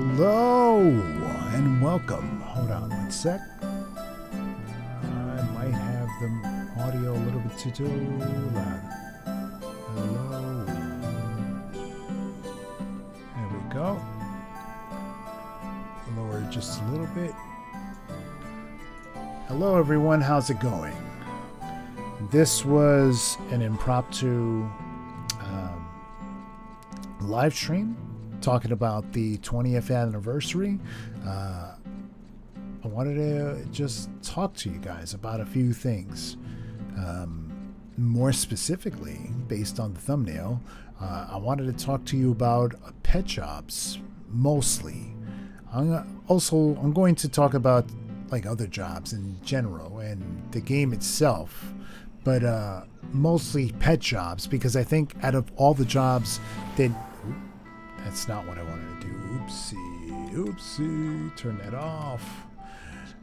Hello and welcome. Hold on one sec. I might have the audio a little bit too loud. Hello. There we go. Lower it just a little bit. Hello everyone, how's it going? This was an impromptu live stream talking about the 20th anniversary. I wanted to just talk to you guys about a few things. More specifically, based on the thumbnail, I wanted to talk to you about pet jobs, mostly. I'm going to talk about like other jobs in general and the game itself, but mostly pet jobs, because I think out of all the jobs that... That's not what I wanted to do. Oopsie. Turn that off.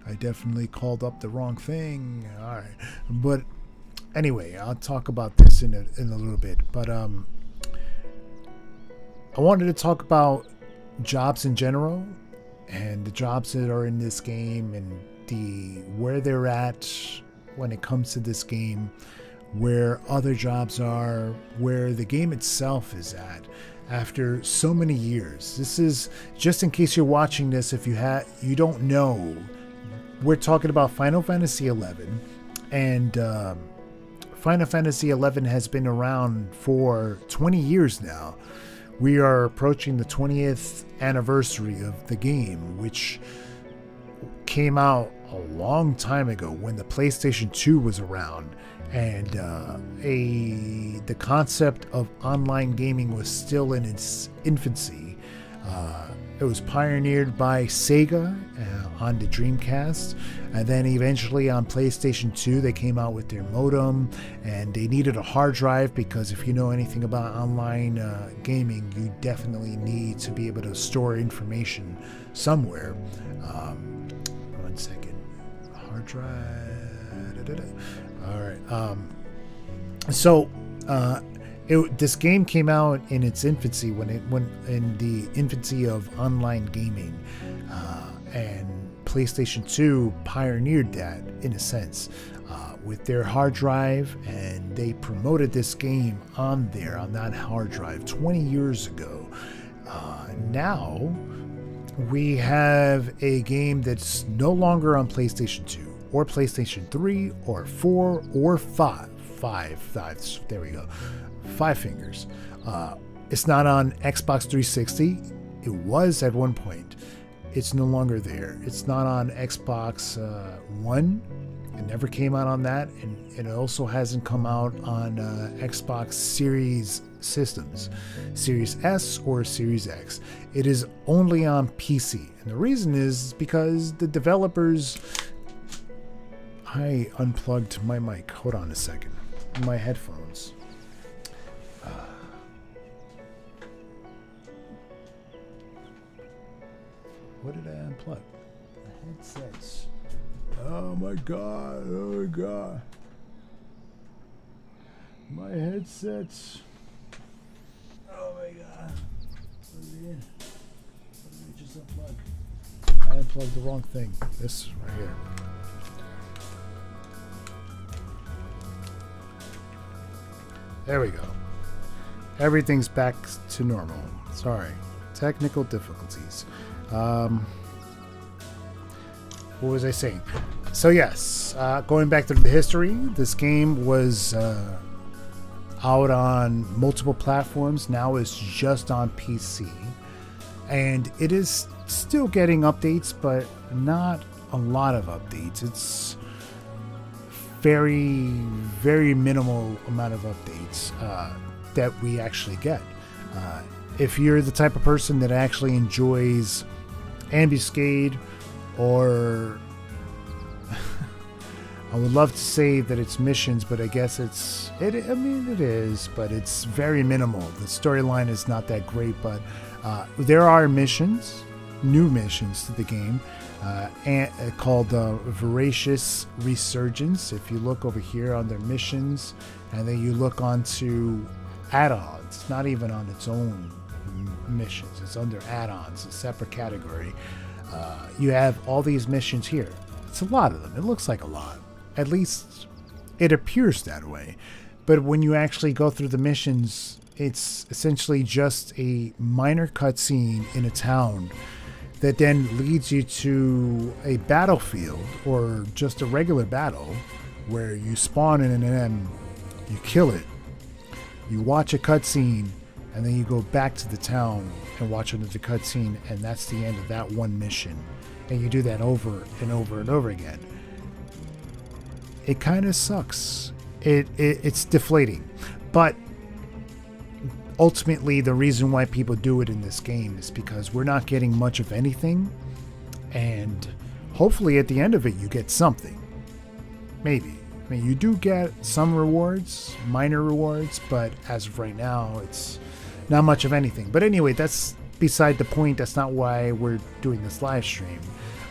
I definitely called up the wrong thing. All right. But anyway, I'll talk about this in a little bit. But I wanted to talk about jobs in general and the jobs that are in this game and where they're at when it comes to this game, where other jobs are, where the game itself is at. After so many years, this is just in case you're watching this. If you don't know, we're talking about Final Fantasy XI, and Final Fantasy XI has been around for 20 years now. We are approaching the 20th anniversary of the game, which came out a long time ago when the PlayStation 2 was around. And the concept of online gaming was still in its infancy. It was pioneered by Sega on the Dreamcast, and then eventually on PlayStation 2 they came out with their modem, and they needed a hard drive, because if you know anything about online gaming, you definitely need to be able to store information somewhere. One second. Hard drive. All right. This game came out in its infancy when in the infancy of online gaming, and PlayStation 2 pioneered that in a sense with their hard drive, and they promoted this game on that hard drive 20 years ago. Now we have a game that's no longer on PlayStation 2. Or PlayStation 3, or 4, or 5. There we go. 5 fingers. It's not on Xbox 360. It was at one point. It's no longer there. It's not on Xbox One. It never came out on that. And it also hasn't come out on Xbox Series systems. Series S or Series X. It is only on PC. And the reason is because the developers... I unplugged my mic. Hold on a second. My headphones. What did I unplug? The headsets. Oh my god. My headsets. Oh my god. What did I just unplug? I unplugged the wrong thing. This right here. There we go. Everything's back to normal. Sorry. Technical difficulties. What was I saying? So yes, going back to the history, this game was out on multiple platforms. Now it's just on PC. And it is still getting updates, but not a lot of updates. It's very, very minimal amount of updates that we actually get. If you're the type of person that actually enjoys Ambuscade, or I would love to say that it's missions, but I guess it is, but it's very minimal. The storyline is not that great, but there are missions, new missions to the game. Called Voracious Resurgence. If you look over here on their missions, and then you look onto add-ons, not even on its own missions. It's under add-ons, a separate category. You have all these missions here. It's a lot of them. It looks like a lot. At least it appears that way. But when you actually go through the missions, it's essentially just a minor cutscene in a town that then leads you to a battlefield or just a regular battle where you spawn in and then you kill it. You watch a cutscene and then you go back to the town and watch another cutscene, and that's the end of that one mission. And you do that over and over and over again. It kind of sucks. It's deflating. But ultimately, the reason why people do it in this game is because we're not getting much of anything, and hopefully at the end of it you get something. Maybe. I mean, you do get some rewards, minor rewards, but as of right now, it's not much of anything. But anyway, that's beside the point. That's not why we're doing this live stream.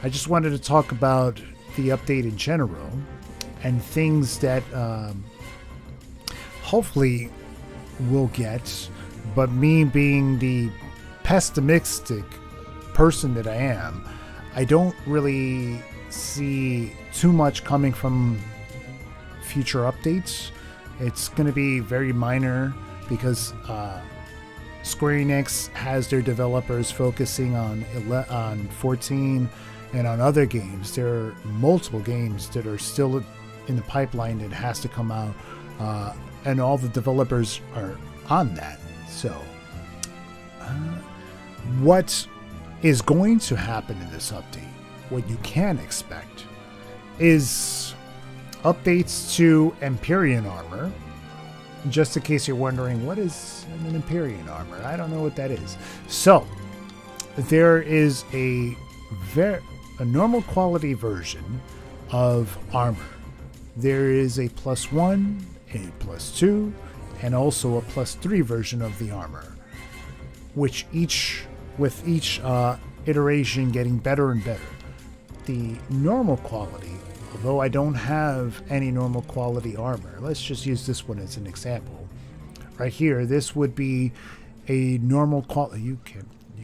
I just wanted to talk about the update in general and things that hopefully we'll get. But me being the pessimistic person that I am, I don't really see too much coming from future updates. It's going to be very minor because Square Enix has their developers focusing on 14 and on other games. There are multiple games that are still in the pipeline that has to come out, and all the developers are on that. So, what is going to happen in this update, what you can expect, is updates to Empyrean armor. Just in case you're wondering, what is an Empyrean armor? I don't know what that is. So, there is a normal quality version of armor. There is a +1, a +2, and also a +3 version of the armor, which with each iteration getting better and better. The normal quality, although I don't have any normal quality armor, let's just use this one as an example. Right here, this would be a normal quality. You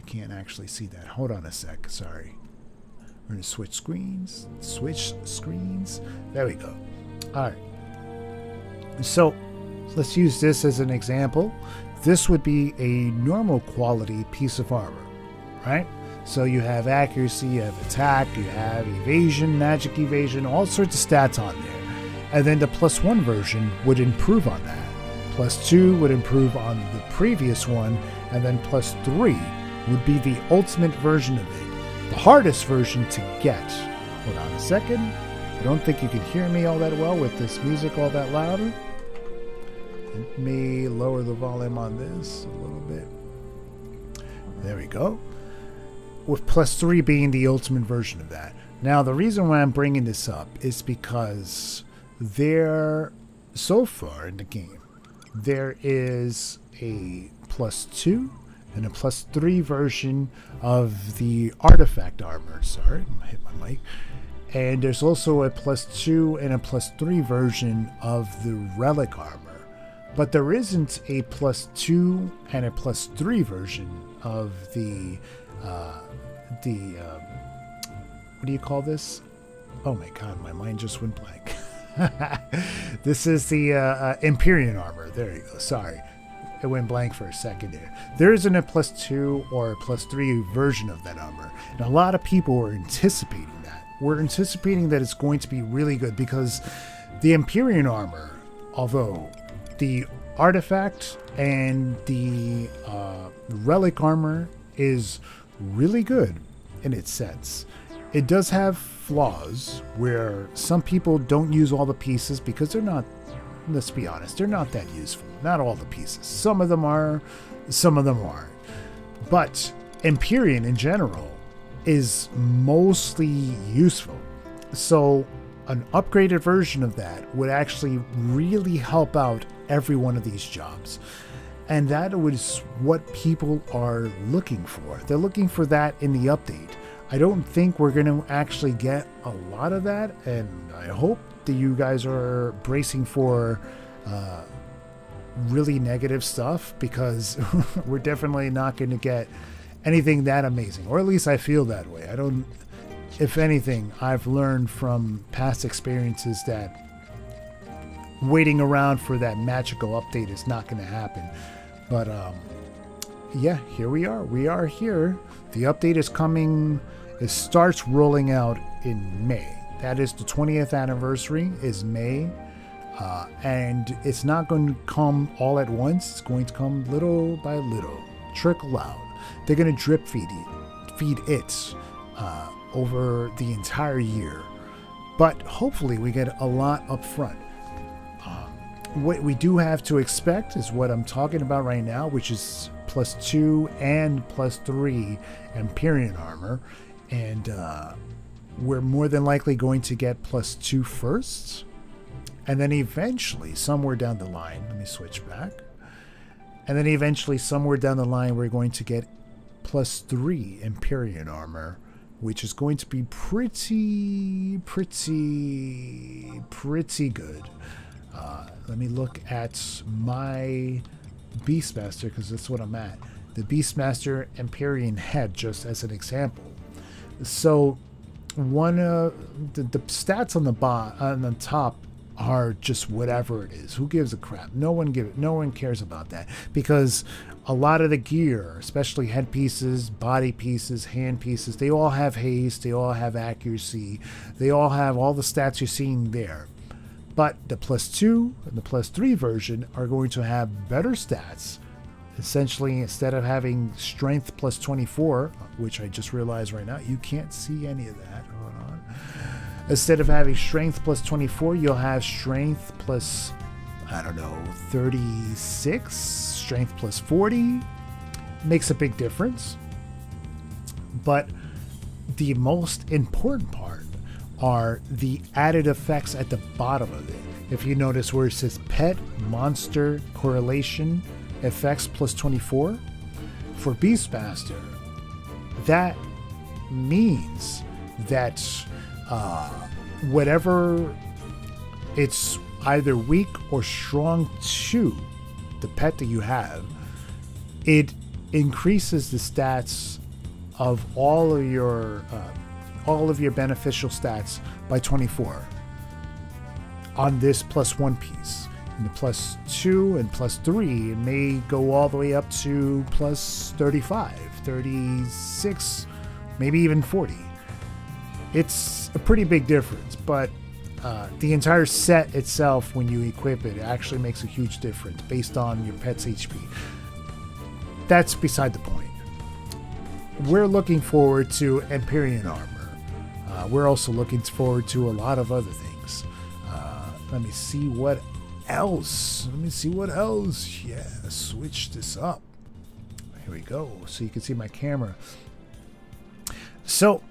can't actually see that. Hold on a sec. Sorry. We're gonna switch screens. There we go. All right. So let's use this as an example. This would be a normal quality piece of armor, right? So you have accuracy, you have attack, you have evasion, magic evasion, all sorts of stats on there. And then the +1 version would improve on that. +2 would improve on the previous one, and then +3 would be the ultimate version of it. The hardest version to get. Hold on a second. I don't think you can hear me all that well with this music all that louder. Let me lower the volume on this a little bit. There we go. With +3 being the ultimate version of that. Now, the reason why I'm bringing this up is because so far in the game, there is a +2 and a +3 version of the artifact armor. Sorry, I hit my mic. And there's also a +2 and a +3 version of the relic armor. But there isn't a +2 and a +3 version of the what do you call this? Oh my god, my mind just went blank. This is the Empyrean armor. There you go. Sorry. It went blank for a second there. There isn't a +2 or a +3 version of that armor. And a lot of people are anticipating that. We're anticipating that it's going to be really good because the Empyrean armor, although the artifact and the relic armor is really good in its sense. It does have flaws where some people don't use all the pieces because they're not, let's be honest, they're not that useful. Not all the pieces. Some of them are, some of them aren't. But Empyrean in general is mostly useful. So an upgraded version of that would actually really help out every one of these jobs. And that was what people are looking for. They're looking for that in the update. I don't think we're going to actually get a lot of that, and I hope that you guys are bracing for really negative stuff, because we're definitely not going to get anything that amazing, or at least I feel that way. I don't. If anything, I've learned from past experiences that waiting around for that magical update is not going to happen. But yeah, here we are. We are here. The update is coming. It starts rolling out in May. That is the 20th anniversary is May. And it's not going to come all at once. It's going to come little by little, trickle out. They're going to drip feed it over the entire year. But hopefully we get a lot up front. What we do have to expect is what I'm talking about right now, which is +2 and +3 Empyrean armor. And we're more than likely going to get +2 first. And then eventually, somewhere down the line, let me switch back. And then eventually, somewhere down the line, we're going to get +3 Empyrean armor, which is going to be pretty good. Let me look at my Beastmaster, because that's what I'm at. The Beastmaster Empyrean head, just as an example. So, one the stats on the top are just whatever it is. Who gives a crap? No one cares about that, because a lot of the gear, especially headpieces, body pieces, hand pieces, they all have haste, they all have accuracy, they all have all the stats you're seeing there. But the +2 and the +3 version are going to have better stats. Essentially, instead of having strength +24, which I just realized right now, you can't see any of that. Hold on. Instead of having strength +24, you'll have strength plus, I don't know, 36, strength +40. Makes a big difference. But the most important part are the added effects at the bottom of it. If you notice where it says pet monster correlation effects +24 for Beastmaster, that means that whatever it's either weak or strong to the pet that you have, it increases the stats of all of your beneficial stats by 24 on this +1 piece. And the +2 and +3, it may go all the way up to +35, 36, maybe even 40. It's a pretty big difference, but the entire set itself, when you equip it, actually makes a huge difference based on your pet's HP. That's beside the point. We're looking forward to Empyrean armor. We're also looking forward to a lot of other things. Let me see what else. Yeah, switch this up. Here we go. So you can see my camera. So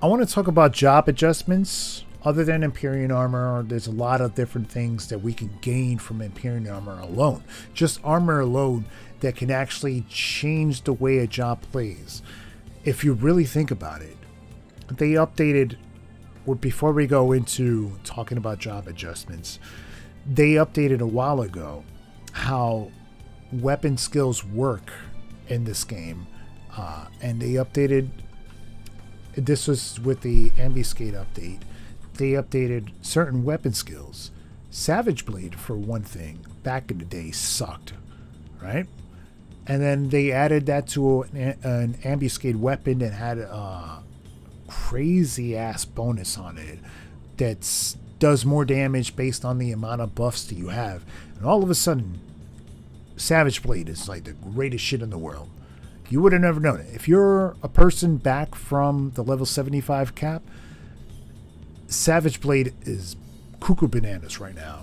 I want to talk about job adjustments. Other than Empyrean armor, there's a lot of different things that we can gain from Empyrean armor alone. Just armor alone that can actually change the way a job plays. If you really think about it, they updated, before we go into talking about job adjustments, they updated a while ago how weapon skills work in this game. And they updated, this was with the Ambuscade update, they updated certain weapon skills. Savage Blade, for one thing, back in the day sucked, right? And then they added that to an Ambuscade weapon that had a crazy ass bonus on it that does more damage based on the amount of buffs that you have. And all of a sudden, Savage Blade is like the greatest shit in the world. You would have never known it. If you're a person back from the level 75 cap, Savage Blade is cuckoo bananas right now.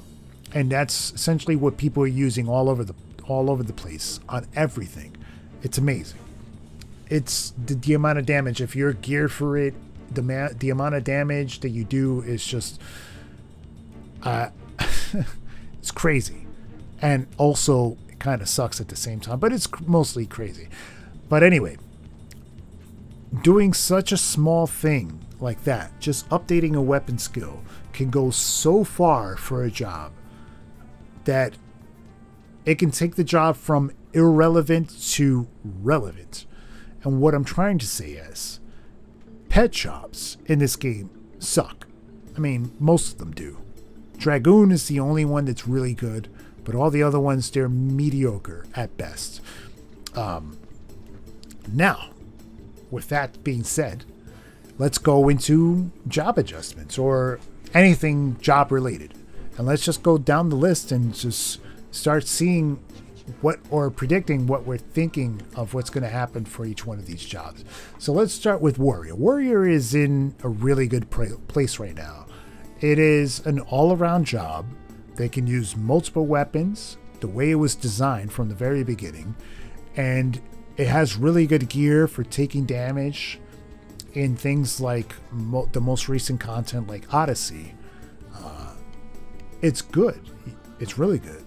And that's essentially what people are using all over the place on everything. It's amazing. It's the amount of damage. If you're geared for it, the amount of damage that you do is just it's crazy. And also it kind of sucks at the same time, but it's mostly crazy. But anyway, doing such a small thing like that, just updating a weapon skill, can go so far for a job that it can take the job from irrelevant to relevant. And what I'm trying to say is, pet jobs in this game suck. I mean, most of them do. Dragoon is the only one that's really good, but all the other ones, they're mediocre at best. Now, with that being said, let's go into job adjustments or anything job related. And let's just go down the list and just start seeing what, or predicting what we're thinking of what's going to happen for each one of these jobs. So let's start with Warrior. Warrior is in a really good place right now. It is an all-around job. They can use multiple weapons the way it was designed from the very beginning. And it has really good gear for taking damage in things like the most recent content like Odyssey. It's good. It's really good.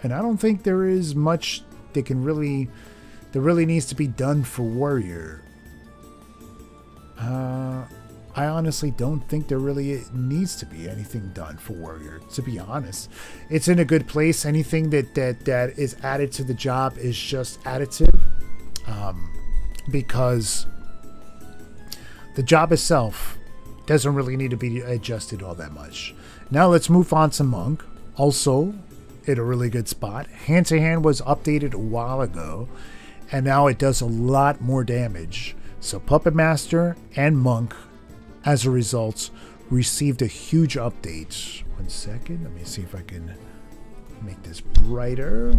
And I don't think there is much that really needs to be done for Warrior. I honestly don't think there really needs to be anything done for Warrior, to be honest. It's in a good place. Anything that is added to the job is just additive, because the job itself doesn't really need to be adjusted all that much. Now let's move on to Monk. Also in a really good spot. Hand-to-hand was updated a while ago, and now it does a lot more damage. So Puppet Master and Monk, as a result, received a huge update. 1 second. Let me see if I can make this brighter.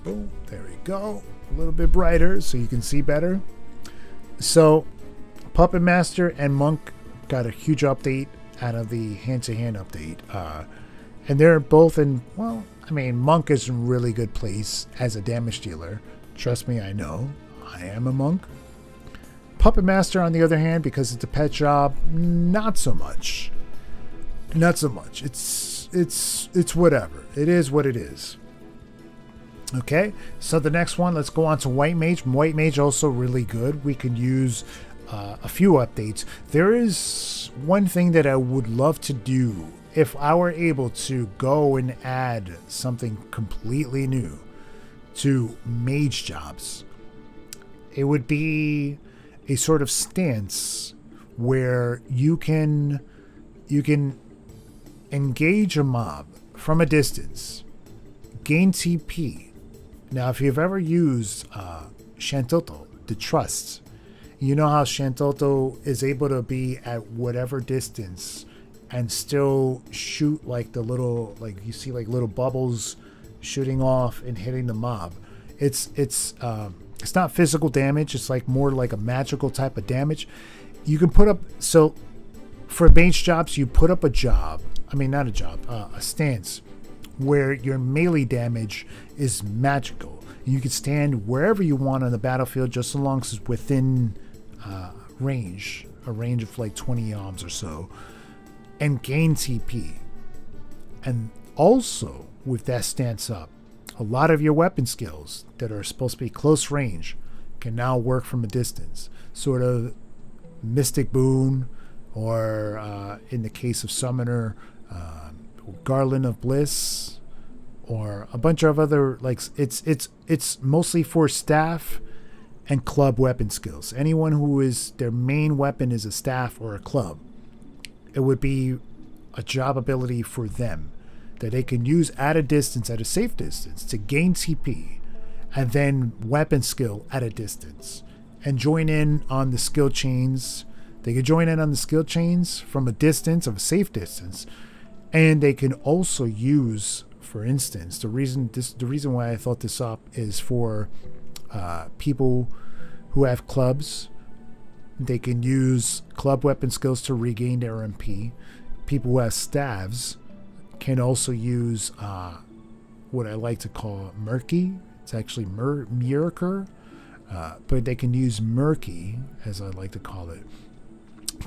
Boom. There we go. A little bit brighter so you can see better. So Puppet Master and Monk got a huge update out of the hand-to-hand update. And they're both in, well, I mean, Monk is in a really good place as a damage dealer. Trust me, I know. I am a Monk. Puppet Master, on the other hand, because it's a pet job, not so much. Not so much. It's whatever. It is what it is. Okay, so the next one, let's go on to White Mage. White Mage also really good. We can use a few updates. There is one thing that I would love to do if I were able to go and add something completely new to mage jobs. It would be a sort of stance where you can engage a mob from a distance, gain TP. Now, if you've ever used Shantoto, the Trust, you know how Shantoto is able to be at whatever distance and still shoot like the little, like you see like little bubbles shooting off and hitting the mob. It's not physical damage. It's like more like a magical type of damage. You can put up, so for mage jobs, you put up a stance where your melee damage is magical. You can stand wherever you want on the battlefield, just as long as it's within a range of like 20 yalms or so, and gain TP. And also, with that stance up, a lot of your weapon skills that are supposed to be close range can now work from a distance. Sort of Mystic Boon, or in the case of Summoner, Garland of Bliss, or a bunch of other, like, it's mostly for staff and club weapon skills. Anyone who is their main weapon is a staff or a club, it would be a job ability for them that they can use at a distance, at a safe distance, to gain TP, and then weapon skill at a distance, and join in on the skill chains. They can join in on the skill chains from a distance, of a safe distance, and they can also use, for instance, the reason why I thought this up is for people who have clubs. They can use club weapon skills to regain their MP. People who have staves can also use what I like to call Murky. It's actually Murker, but they can use Murky, as I like to call it,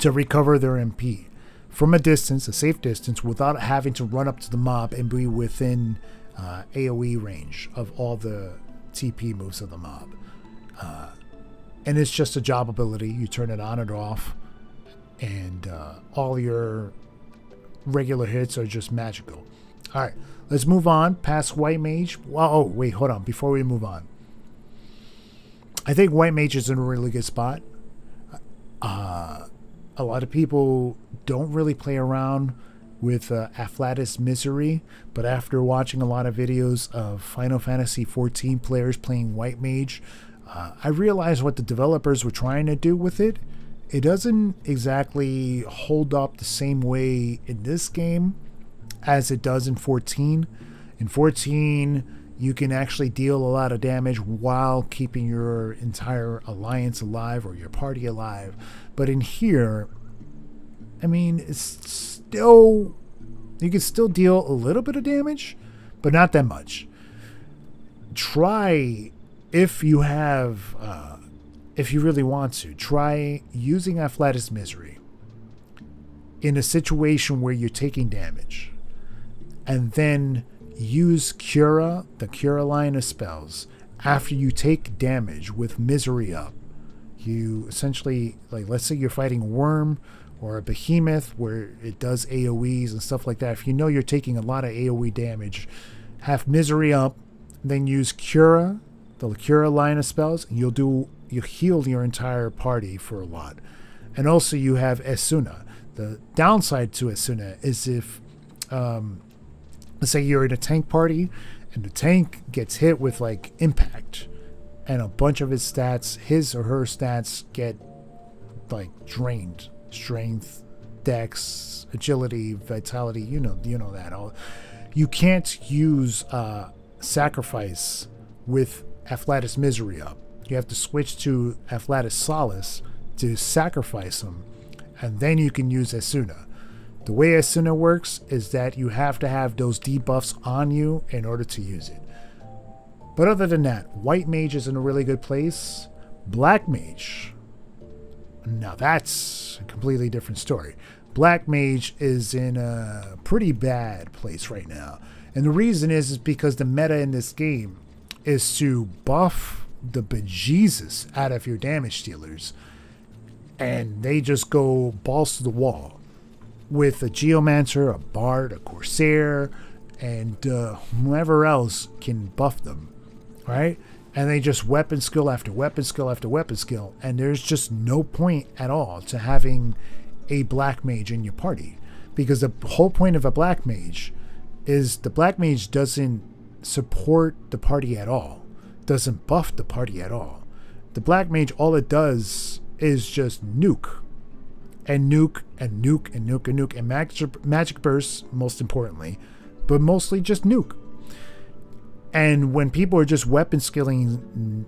to recover their MP from a distance, a safe distance, without having to run up to the mob and be within AoE range of all the TP moves of the mob. And it's just a job ability. You turn it on and off, and all your regular hits are just magical. All right, let's move on past White Mage. Well, oh, wait, hold on. Before we move on, I think White Mage is in a really good spot. A lot of people don't really play around with Afflatus Misery, but after watching a lot of videos of Final Fantasy XIV players playing White Mage, I realized what the developers were trying to do with it. It doesn't exactly hold up the same way in this game as it does in 14. In 14, you can actually deal a lot of damage while keeping your entire alliance alive or your party alive. But in here, I mean, it's still, you can still deal a little bit of damage, but not that much. Try, if you have, if you really want to, try using Afflatus Misery in a situation where you're taking damage, and then use Cura, the Cura line of spells, after you take damage with Misery up. You essentially, like, let's say you're fighting a worm or a behemoth where it does AoEs and stuff like that. If you know you're taking a lot of AoE damage, have Misery up, then use Cura, the Cura line of spells, and you heal your entire party for a lot. And also you have Esuna. The downside to Esuna is if, let's say you're in a tank party and the tank gets hit with like impact, and a bunch of his stats, his or her stats, get like drained. Strength, dex, agility, vitality, you know that all. You can't use sacrifice with Afflatus Misery up. You have to switch to Afflatus Solace to sacrifice him, and then you can use Esuna. The way Esuna works is that you have to have those debuffs on you in order to use it. But other than that, White Mage is in a really good place. Black Mage, now that's a completely different story. Black Mage is in a pretty bad place right now. And the reason is because the meta in this game is to buff the bejesus out of your damage dealers. And they just go balls to the wall with a Geomancer, a Bard, a Corsair, and whoever else can buff them. Right? And they just weapon skill after weapon skill after weapon skill. And there's just no point at all to having a Black Mage in your party. Because the whole point of a Black Mage is the Black Mage doesn't support the party at all. Doesn't buff the party at all. The Black Mage, all it does is just nuke. And nuke and nuke and nuke and nuke. And magic bursts, most importantly. But mostly just nuke. And when people are just weapon skilling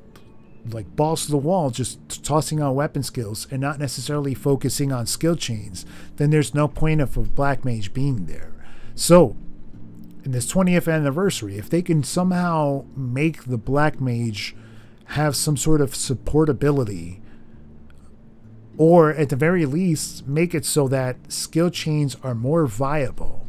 like balls to the wall, just tossing out weapon skills and not necessarily focusing on skill chains, then there's no point of a Black Mage being there. So, in this 20th anniversary, if they can somehow make the Black Mage have some sort of supportability, or at the very least, make it so that skill chains are more viable,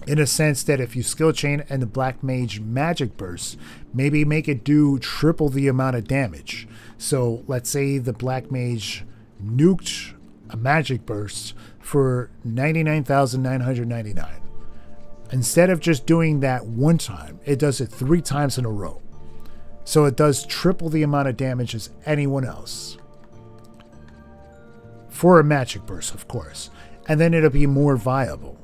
in a sense that if you skill chain and the Black Mage magic burst, maybe make it do triple the amount of damage. So let's say the Black Mage nuked a magic burst for 99,999. Instead of just doing that one time, it does it 3 times in a row. So it does triple the amount of damage as anyone else. For a magic burst, of course. And then it'll be more viable.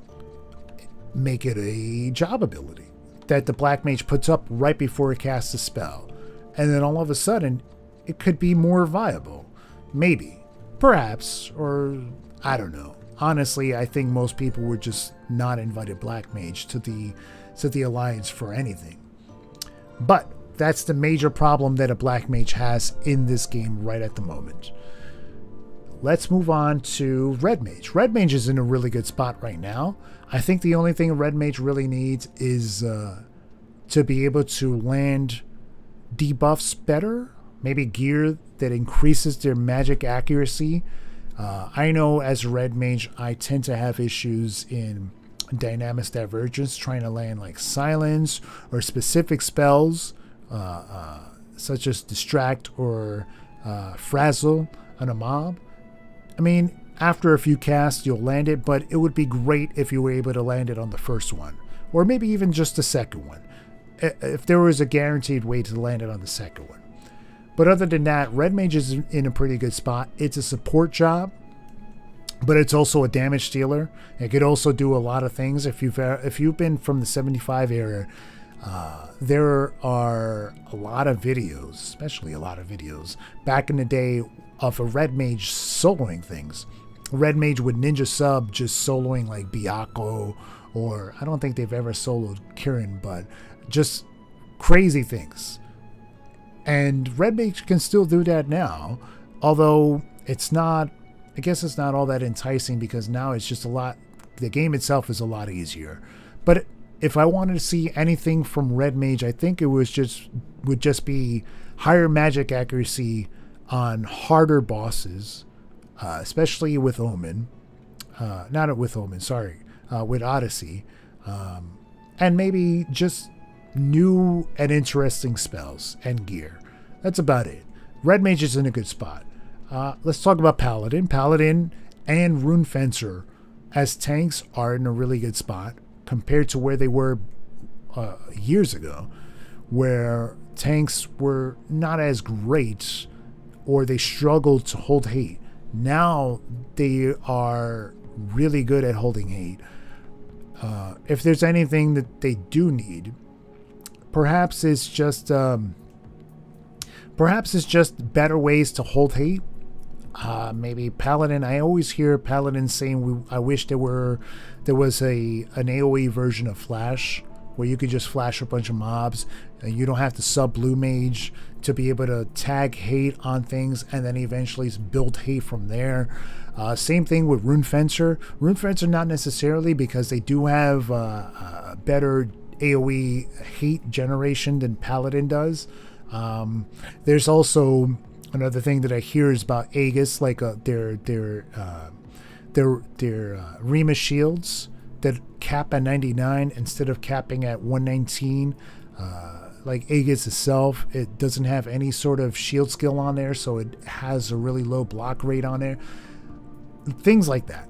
Make it a job ability that the Black Mage puts up right before it casts a spell. And then all of a sudden, it could be more viable. Maybe. Perhaps. Or, I don't know. Honestly, I think most people would just not invite a Black Mage to the Alliance for anything. But that's the major problem that a Black Mage has in this game right at the moment. Let's move on to Red Mage. Red Mage is in a really good spot right now. I think the only thing a Red Mage really needs is to be able to land debuffs better. Maybe gear that increases their magic accuracy. I know as a Red Mage, I tend to have issues in Dynamics Divergence, trying to land like Silence or specific spells, such as Distract or Frazzle on a mob. I mean, after a few casts, you'll land it, but it would be great if you were able to land it on the first one. or maybe even just the second one, if there was a guaranteed way to land it on the second one. But other than that, Red Mage is in a pretty good spot. It's a support job, but it's also a damage dealer. It could also do a lot of things. If you've been from the 75 era, there are a lot of videos, especially a lot of videos back in the day of a Red Mage soloing things. Red Mage with Ninja Sub just soloing like Byakko, or I don't think they've ever soloed Kirin, but just crazy things. And Red Mage can still do that now, although it's not, I guess it's not all that enticing because now it's just a lot, the game itself is a lot easier. But if I wanted to see anything from Red Mage, I think it would just be higher magic accuracy on harder bosses, especially with Omen. Not with Omen, sorry, with Odyssey. And maybe just new and interesting spells and gear. That's about it. Red Mage is in a good spot. Let's talk about Paladin. Paladin and Rune Fencer as tanks are in a really good spot compared to where they were years ago, where tanks were not as great or they struggled to hold hate. Now they are really good at holding hate. If there's anything that they do need, perhaps it's just better ways to hold hate. Maybe Paladin. I always hear Paladins saying, "I wish there was an AOE version of Flash where you could just flash a bunch of mobs and you don't have to sub Blue Mage to be able to tag hate on things and then eventually build hate from there." Same thing with Rune Fencer. Rune Fencer not necessarily, because they do have better AOE hate generation than Paladin does. There's also another thing that I hear is about Aegis, like their Rima shields that cap at 99 instead of capping at 119. Like Aegis itself, it doesn't have any sort of shield skill on there, so it has a really low block rate on there. Things like that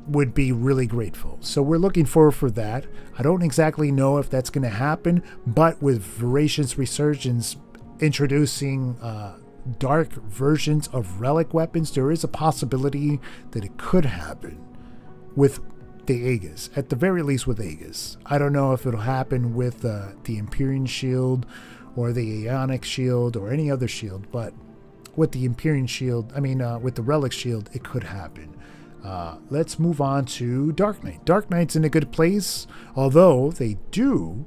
would be really grateful. So we're looking forward for that. I don't exactly know if that's going to happen, but with Voracious Resurgence introducing dark versions of relic weapons, there is a possibility that it could happen with the Aegis, at the very least with Aegis. I don't know if it'll happen with the Empyrean shield or the Aeonic shield or any other shield, but with the Empyrean shield, with the relic shield, it could happen. Let's move on to Dark Knight. Dark Knight's in a good place, although they do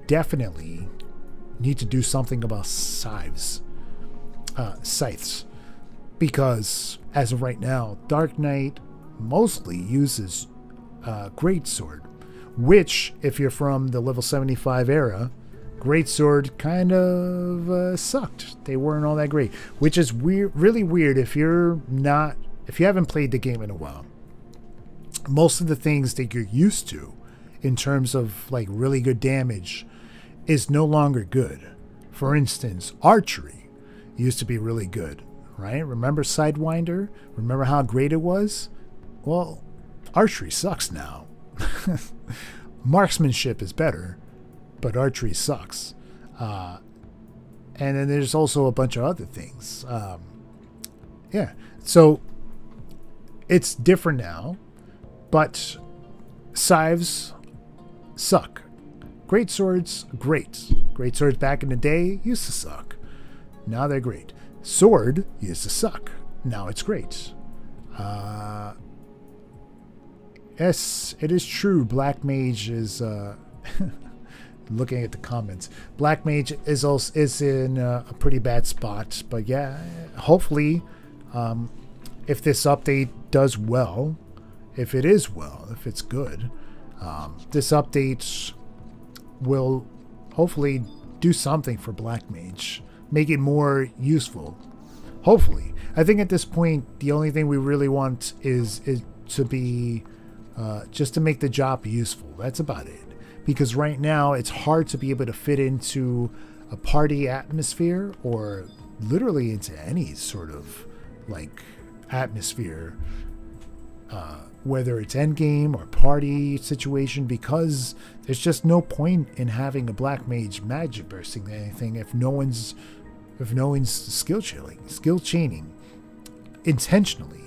definitely need to do something about scythes, because as of right now, Dark Knight mostly uses Greatsword, which, if you're from the level 75 era, Greatsword kind of sucked. They weren't all that great, which is weird, really weird if you haven't played the game in a while. Most of the things that you're used to in terms of like really good damage is no longer good. For instance, archery used to be really good, right? Remember Sidewinder? Remember how great it was? Well, archery sucks now. Marksmanship is better, but archery sucks. And then there's also a bunch of other things. So it's different now, but scythes suck. Great swords, great. Great swords back in the day used to suck. Now they're great. Sword used to suck. Now it's great. Yes, it is true. Black Mage is looking at the comments. Black Mage is in a pretty bad spot, but yeah, hopefully, if this update does well, if it's good, this update will hopefully do something for Black Mage, make it more useful. Hopefully, I think at this point the only thing we really want is to be just to make the job useful. That's about it. Because right now it's hard to be able to fit into a party atmosphere, or literally into any sort of like atmosphere whether it's endgame or party situation, because there's just no point in having a black mage magic bursting anything if no one's skill chaining intentionally.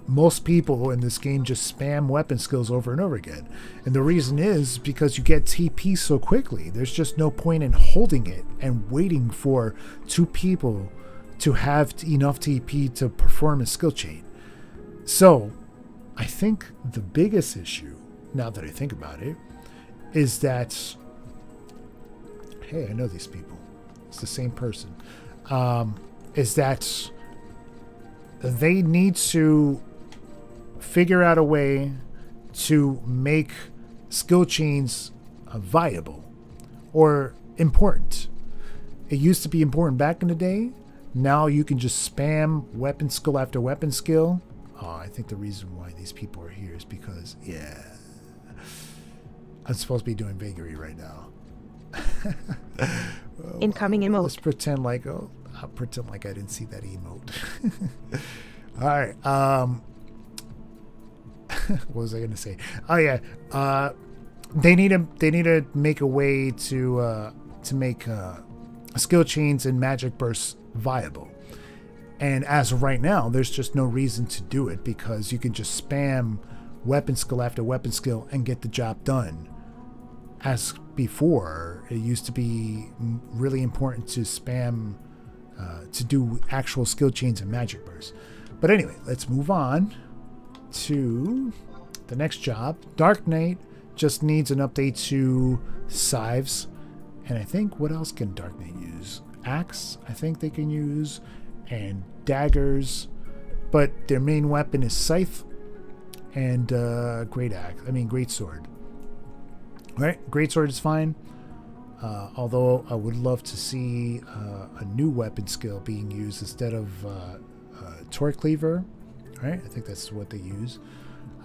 Most people in this game just spam weapon skills over and over again. And the reason is because you get TP so quickly. There's just no point in holding it and waiting for two people to have enough TP to perform a skill chain. So I think the biggest issue, now that I think about it, is that, hey, I know these people. It's the same person. Is that they need to figure out a way to make skill chains viable or important. It used to be important back in the day. Now you can just spam weapon skill after weapon skill. I think the reason why these people are here is because, I'm supposed to be doing vagary right now. Incoming emote. Let's pretend like, I'll pretend like I didn't see that emote. All right. What was I going to say? Oh yeah. They need to make a way to make skill chains and magic bursts viable. And as of right now, there's just no reason to do it because you can just spam weapon skill after weapon skill and get the job done. As before, it used to be really important to spam to do actual skill chains and magic bursts. But anyway, let's move on to the next job. Dark Knight just needs an update to scythes. And I think, what else can Dark Knight use? Axe, I think they can use, and daggers. But their main weapon is scythe and great sword. Right? Great sword is fine. Although I would love to see a new weapon skill being used instead of Torque Cleaver. Right? I think that's what they use.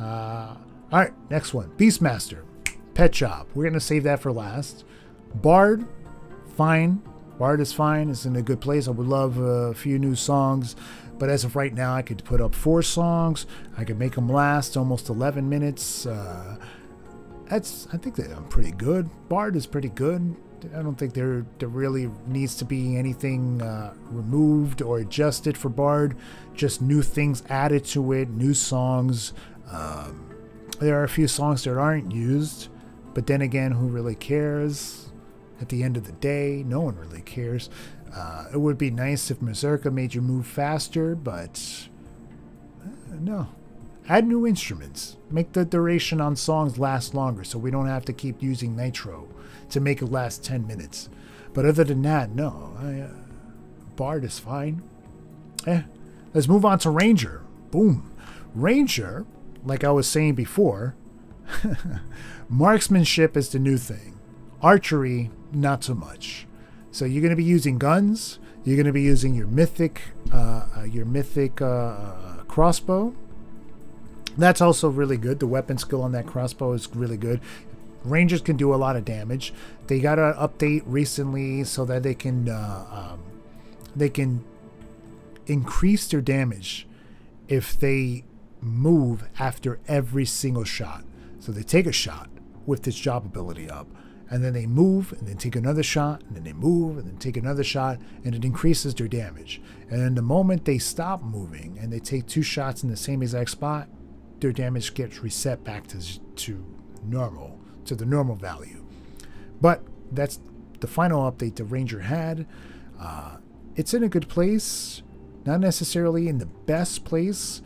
Alright, next one. Beastmaster. Pet Shop. We're going to save that for last. Bard, fine. Bard is fine. It's in a good place. I would love a few new songs. But as of right now, I could put up 4 songs. I could make them last almost 11 minutes. I think that I'm pretty good. Bard is pretty good. I don't think there really needs to be anything removed or adjusted for Bard. Just new things added to it, new songs. There are a few songs that aren't used, but then again, who really cares? At the end of the day, no one really cares. It would be nice if Mazurka made you move faster, but no. Add new instruments. Make the duration on songs last longer so we don't have to keep using Nitro to make it last 10 minutes. But other than that, no. Bard is fine. Let's move on to Ranger. Boom. Ranger, like I was saying before, marksmanship is the new thing. Archery, not so much. So you're going to be using guns. You're going to be using your mythic crossbow. That's also really good. The weapon skill on that crossbow is really good. Rangers can do a lot of damage. They got an update recently so that they can increase their damage if they move after every single shot. So they take a shot with this job ability up, and then they move, and then take another shot, and then they move, and then take another shot, and it increases their damage. And the moment they stop moving and they take 2 shots in the same exact spot, their damage gets reset back to the normal value. But that's the final update the Ranger had. It's in a good place, not necessarily in the best place,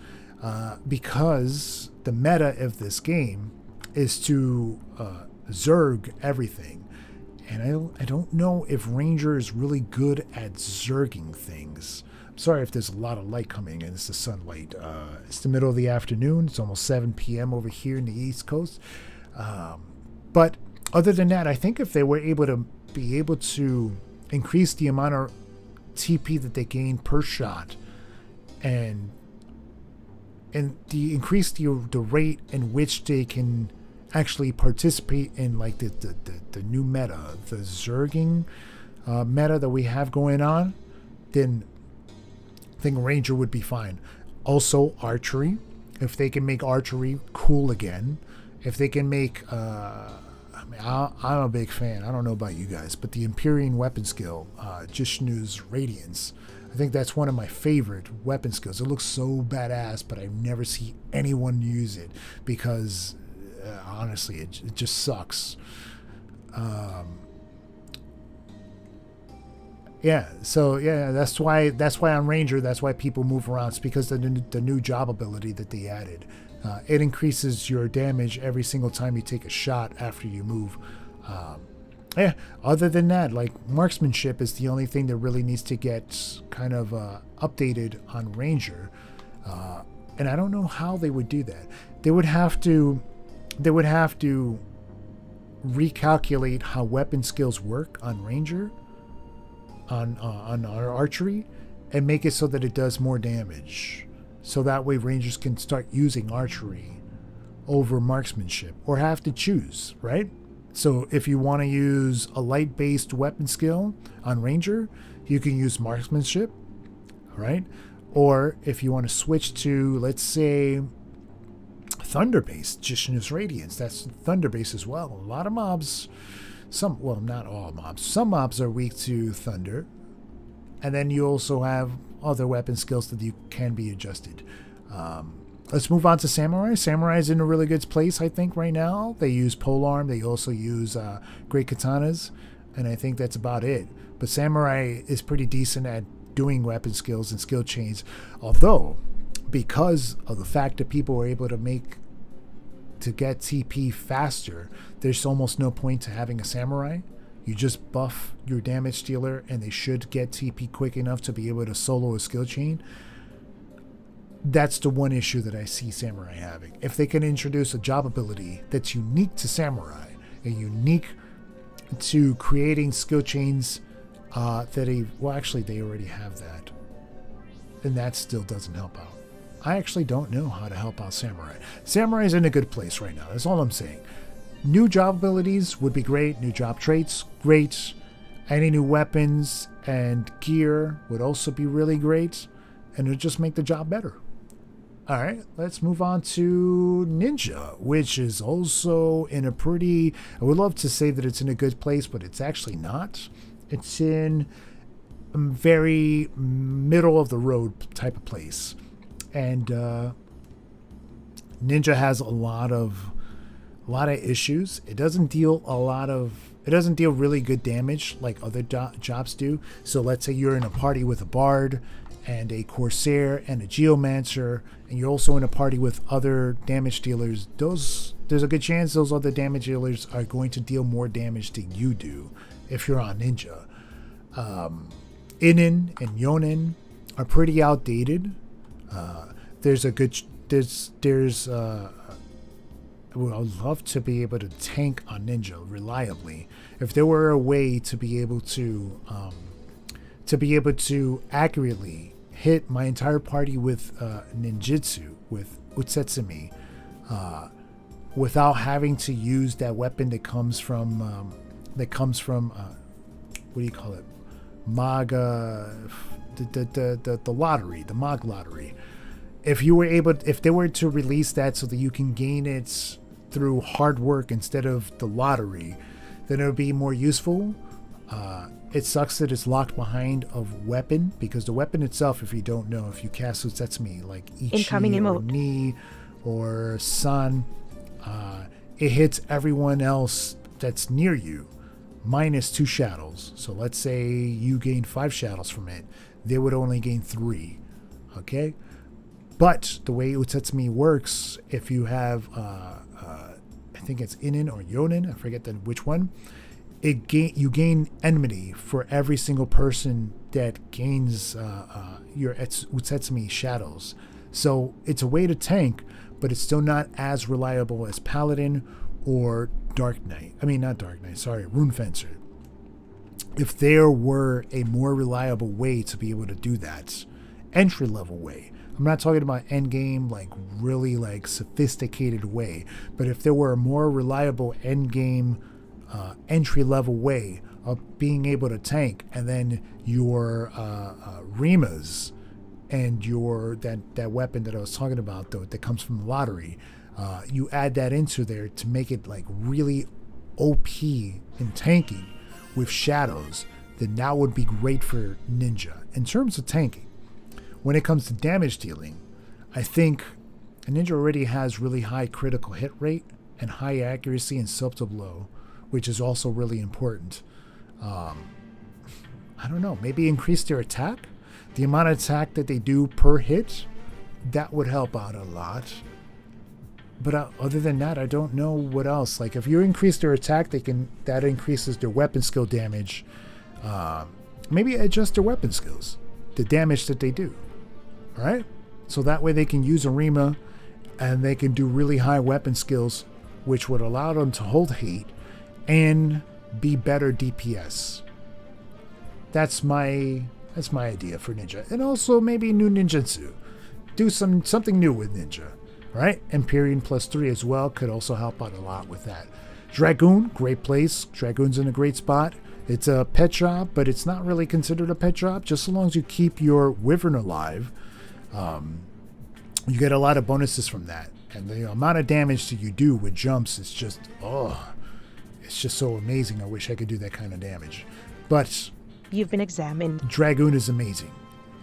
because the meta of this game is to Zerg everything. And I don't know if Ranger is really good at Zerging things. I'm sorry if there's a lot of light coming in. It's the sunlight. It's the middle of the afternoon. It's almost 7 p.m. over here in the East Coast. But other than that, I think if they were able to increase the amount of TP that they gain per shot and increase the rate in which they can actually participate in like the new meta, the Zerging meta that we have going on, then I think Ranger would be fine. Also, archery. if they can make archery cool again, if they can make, I'm a big fan. I don't know about you guys, but the Empyrean weapon skill, Jishnu's Radiance, I think that's one of my favorite weapon skills. It looks so badass, but I never see anyone use it because, honestly, it just sucks. That's why on Ranger, that's why people move around. It's because of the new job ability that they added. It increases your damage every single time you take a shot after you move. Other than that, like, marksmanship is the only thing that really needs to get kind of updated on Ranger. And I don't know how they would do that. They would have to recalculate how weapon skills work on Ranger, on our archery, and make it so that it does more damage. So that way Rangers can start using archery over marksmanship, or have to choose, right? So if you want to use a light-based weapon skill on Ranger, you can use marksmanship, right? Or if you want to switch to, let's say, thunder-based, Jishnu's Radiance, that's thunder-based as well. A lot of mobs, not all mobs, some mobs are weak to thunder. And then you also have other weapon skills that you can be adjusted. Let's move on to Samurai. Samurai is in a really good place, I think, right now. They use polearm. They also use great katanas. And I think that's about it. But Samurai is pretty decent at doing weapon skills and skill chains. Although, because of the fact that people were able to get TP faster, there's almost no point to having a Samurai. You just buff your damage dealer and they should get TP quick enough to be able to solo a skill chain. That's the one issue that I see Samurai having. If they can introduce a job ability that's unique to Samurai and unique to creating skill chains they already have that. And that still doesn't help out. I actually don't know how to help out Samurai. Samurai's in a good place right now. That's all I'm saying. New job abilities would be great. New job traits, great. Any new weapons and gear would also be really great. And it would just make the job better. All right, let's move on to Ninja, which is also in a pretty... I would love to say that it's in a good place, but it's actually not. It's in a very middle of the road type of place. And Ninja has a lot of issues. It doesn't deal really good damage like other jobs do. So let's say you're in a party with a bard and a corsair and a geomancer, and you're also in a party with other damage dealers. There's a good chance those other damage dealers are going to deal more damage than you do if you're on Ninja. Inin and Yonin are pretty outdated. I'd love to be able to tank on Ninja reliably. If there were a way to be able to accurately hit my entire party with ninjutsu, with utsetsumi, without having to use that weapon that comes from what do you call it? The lottery, the Mog lottery. If they were to release that so that you can gain it through hard work instead of the lottery, then it would be more useful. It sucks that it's locked behind of weapon, because the weapon itself, if you don't know, if you cast Utsetsumi like Ichi or Ni or San, it hits everyone else that's near you minus 2 shadows. So let's say you gain 5 shadows from it, they would only gain 3. Okay? But the way Utsetsumi works, if you have, I think it's Inin or Yonin, I forget which one, you gain enmity for every single person that gains your Utsetsumi shadows. So it's a way to tank, but it's still not as reliable as Paladin or Dark Knight. I mean, not Dark Knight, sorry, Rune Fencer. If there were a more reliable way to be able to do that, entry level way, I'm not talking about end game, like really like sophisticated way, but if there were a more reliable end game entry level way of being able to tank, and then your Rimas and your that weapon that I was talking about, though, that comes from the lottery, you add that into there to make it like really OP and tanky with shadows, then that would be great for Ninja. In terms of tanking, when it comes to damage dealing, I think Ninja already has really high critical hit rate and high accuracy and sub to blow, which is also really important. I don't know, maybe increase their attack. The amount of attack that they do per hit, that would help out a lot. But other than that, I don't know what else. Like if you increase their attack, that increases their weapon skill damage. Maybe adjust their weapon skills, the damage that they do. All right, so that way they can use Arima, and they can do really high weapon skills, which would allow them to hold heat and be better DPS. That's my idea for Ninja. And also maybe new ninjutsu. Do something new with Ninja, right? Empyrean +3 as well could also help out a lot with that. Dragoon, great place. Dragoon's in a great spot. It's a pet shop, but it's not really considered a pet shop. Just so long as you keep your wyvern alive, you get a lot of bonuses from that. And the amount of damage that you do with jumps is just, it's just so amazing. I wish I could do that kind of damage. But you've been examined. Dragoon is amazing.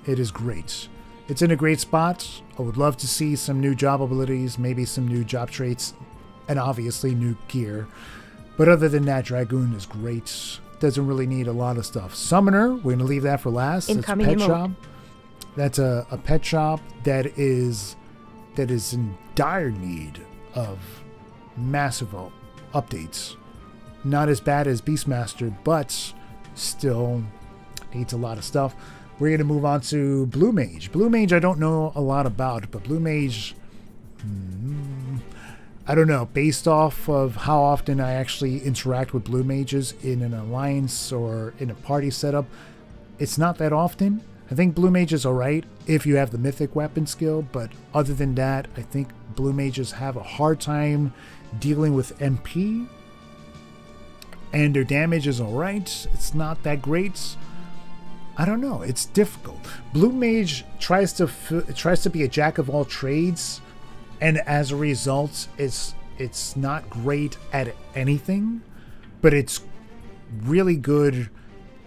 It is great. It's in a great spot. I would love to see some new job abilities, maybe some new job traits, and obviously new gear. But other than that, Dragoon is great. Doesn't really need a lot of stuff. Summoner, we're going to leave that for last. Incoming It's a pet shop. That's a pet shop that is in dire need of massive updates. Not as bad as Beastmaster, but still needs a lot of stuff. We're going to move on to Blue Mage. Blue Mage I don't know a lot about, but Blue Mage, I don't know. Based off of how often I actually interact with Blue Mages in an alliance or in a party setup, it's not that often. I think Blue Mage is alright if you have the Mythic weapon skill, but other than that, I think Blue Mages have a hard time dealing with MP, and their damage is alright. It's not that great. I don't know. It's difficult. Blue Mage tries to be a jack of all trades, and as a result, it's not great at anything, but it's really good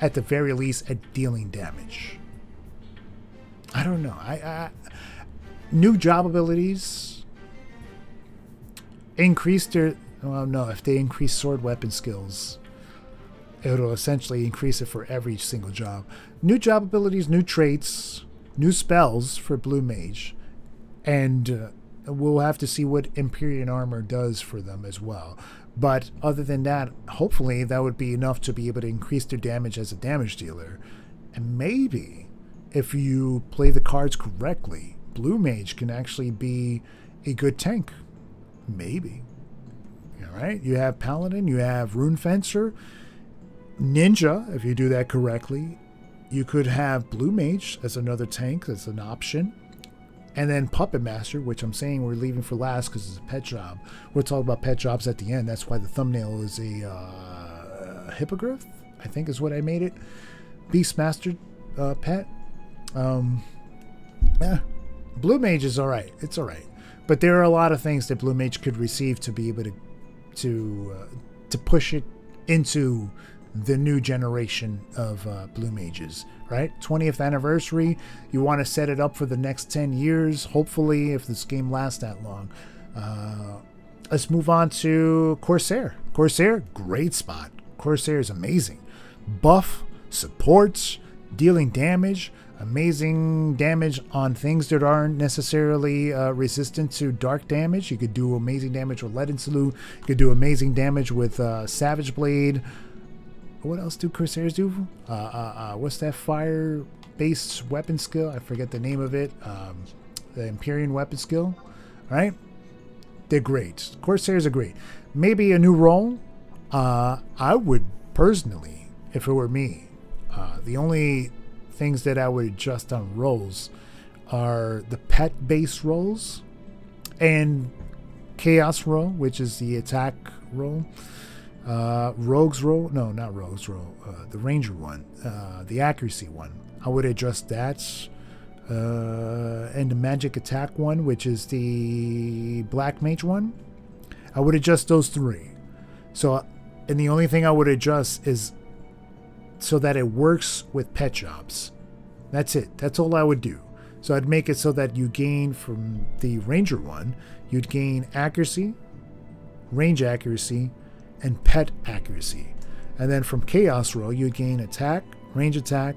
at the very least at dealing damage. I don't know. I new job abilities increase their. Well, no, if they increase sword weapon skills, it'll essentially increase it for every single job. New job abilities, new traits, new spells for Blue Mage, and we'll have to see what Empyrean armor does for them as well. But other than that, hopefully that would be enough to be able to increase their damage as a damage dealer. And maybe if you play the cards correctly, Blue Mage can actually be a good tank. Maybe. All right, you have Paladin, you have Rune Fencer, Ninja, if you do that correctly. You could have Blue Mage as another tank, that's an option. And then Puppet Master, which I'm saying we're leaving for last because it's a pet job. We'll talk about pet jobs at the end. That's why the thumbnail is a hippogriff, I think is what I made it. Beastmaster pet. Yeah, Blue Mage is alright. It's alright. But there are a lot of things that Blue Mage could receive to be able to push it into the new generation of Blue Mages, right? 20th anniversary, you want to set it up for the next 10 years, hopefully, if this game lasts that long. Let's move on to Corsair. Corsair, great spot. Corsair is amazing. Buff, supports, dealing damage, amazing damage on things that aren't necessarily resistant to dark damage. You could do amazing damage with Lead and Salute. You could do amazing damage with Savage Blade. What else do Corsairs do? What's that fire-based weapon skill? I forget the name of it. The Empyrean weapon skill. All right? They're great. Corsairs are great. Maybe a new role. I would personally, if it were me, the only things that I would adjust on roles are the pet-based roles and Chaos role, which is the attack role. Rogue's role, no, not Rogue's role, the Ranger one, the accuracy one. I would adjust that. and the magic attack one, which is the black mage one. I would adjust those 3. So, and the only thing I would adjust is so that it works with pet jobs. That's it. That's all I would do. So I'd make it so that you gain from the ranger one, you'd gain accuracy, range accuracy, and pet accuracy. And then from chaos roll, you'd gain attack, range attack,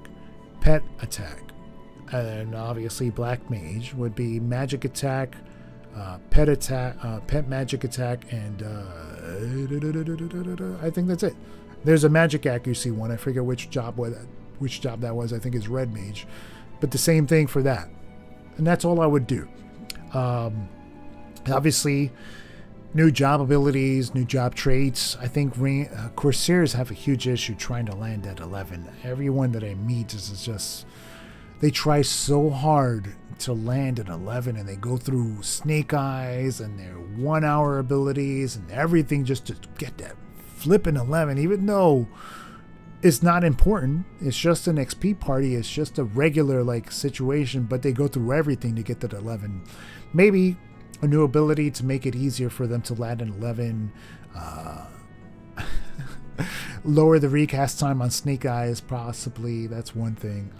pet attack. And then obviously black mage would be magic attack, pet attack, pet magic attack, and I think that's it. There's a magic accuracy one. I forget which job that was. I think it's red mage, but the same thing for that. And that's all I would do. Obviously, new job abilities, new job traits. I think Corsairs have a huge issue trying to land at 11. Everyone that I meet is just, they try so hard to land at 11, and they go through snake eyes and their 1 hour abilities and everything just to get that flipping 11, even though it's not important. It's just an XP party. It's just a regular like situation, but they go through everything to get that 11. Maybe a new ability to make it easier for them to land an 11. Lower the recast time on snake eyes, possibly. That's one thing.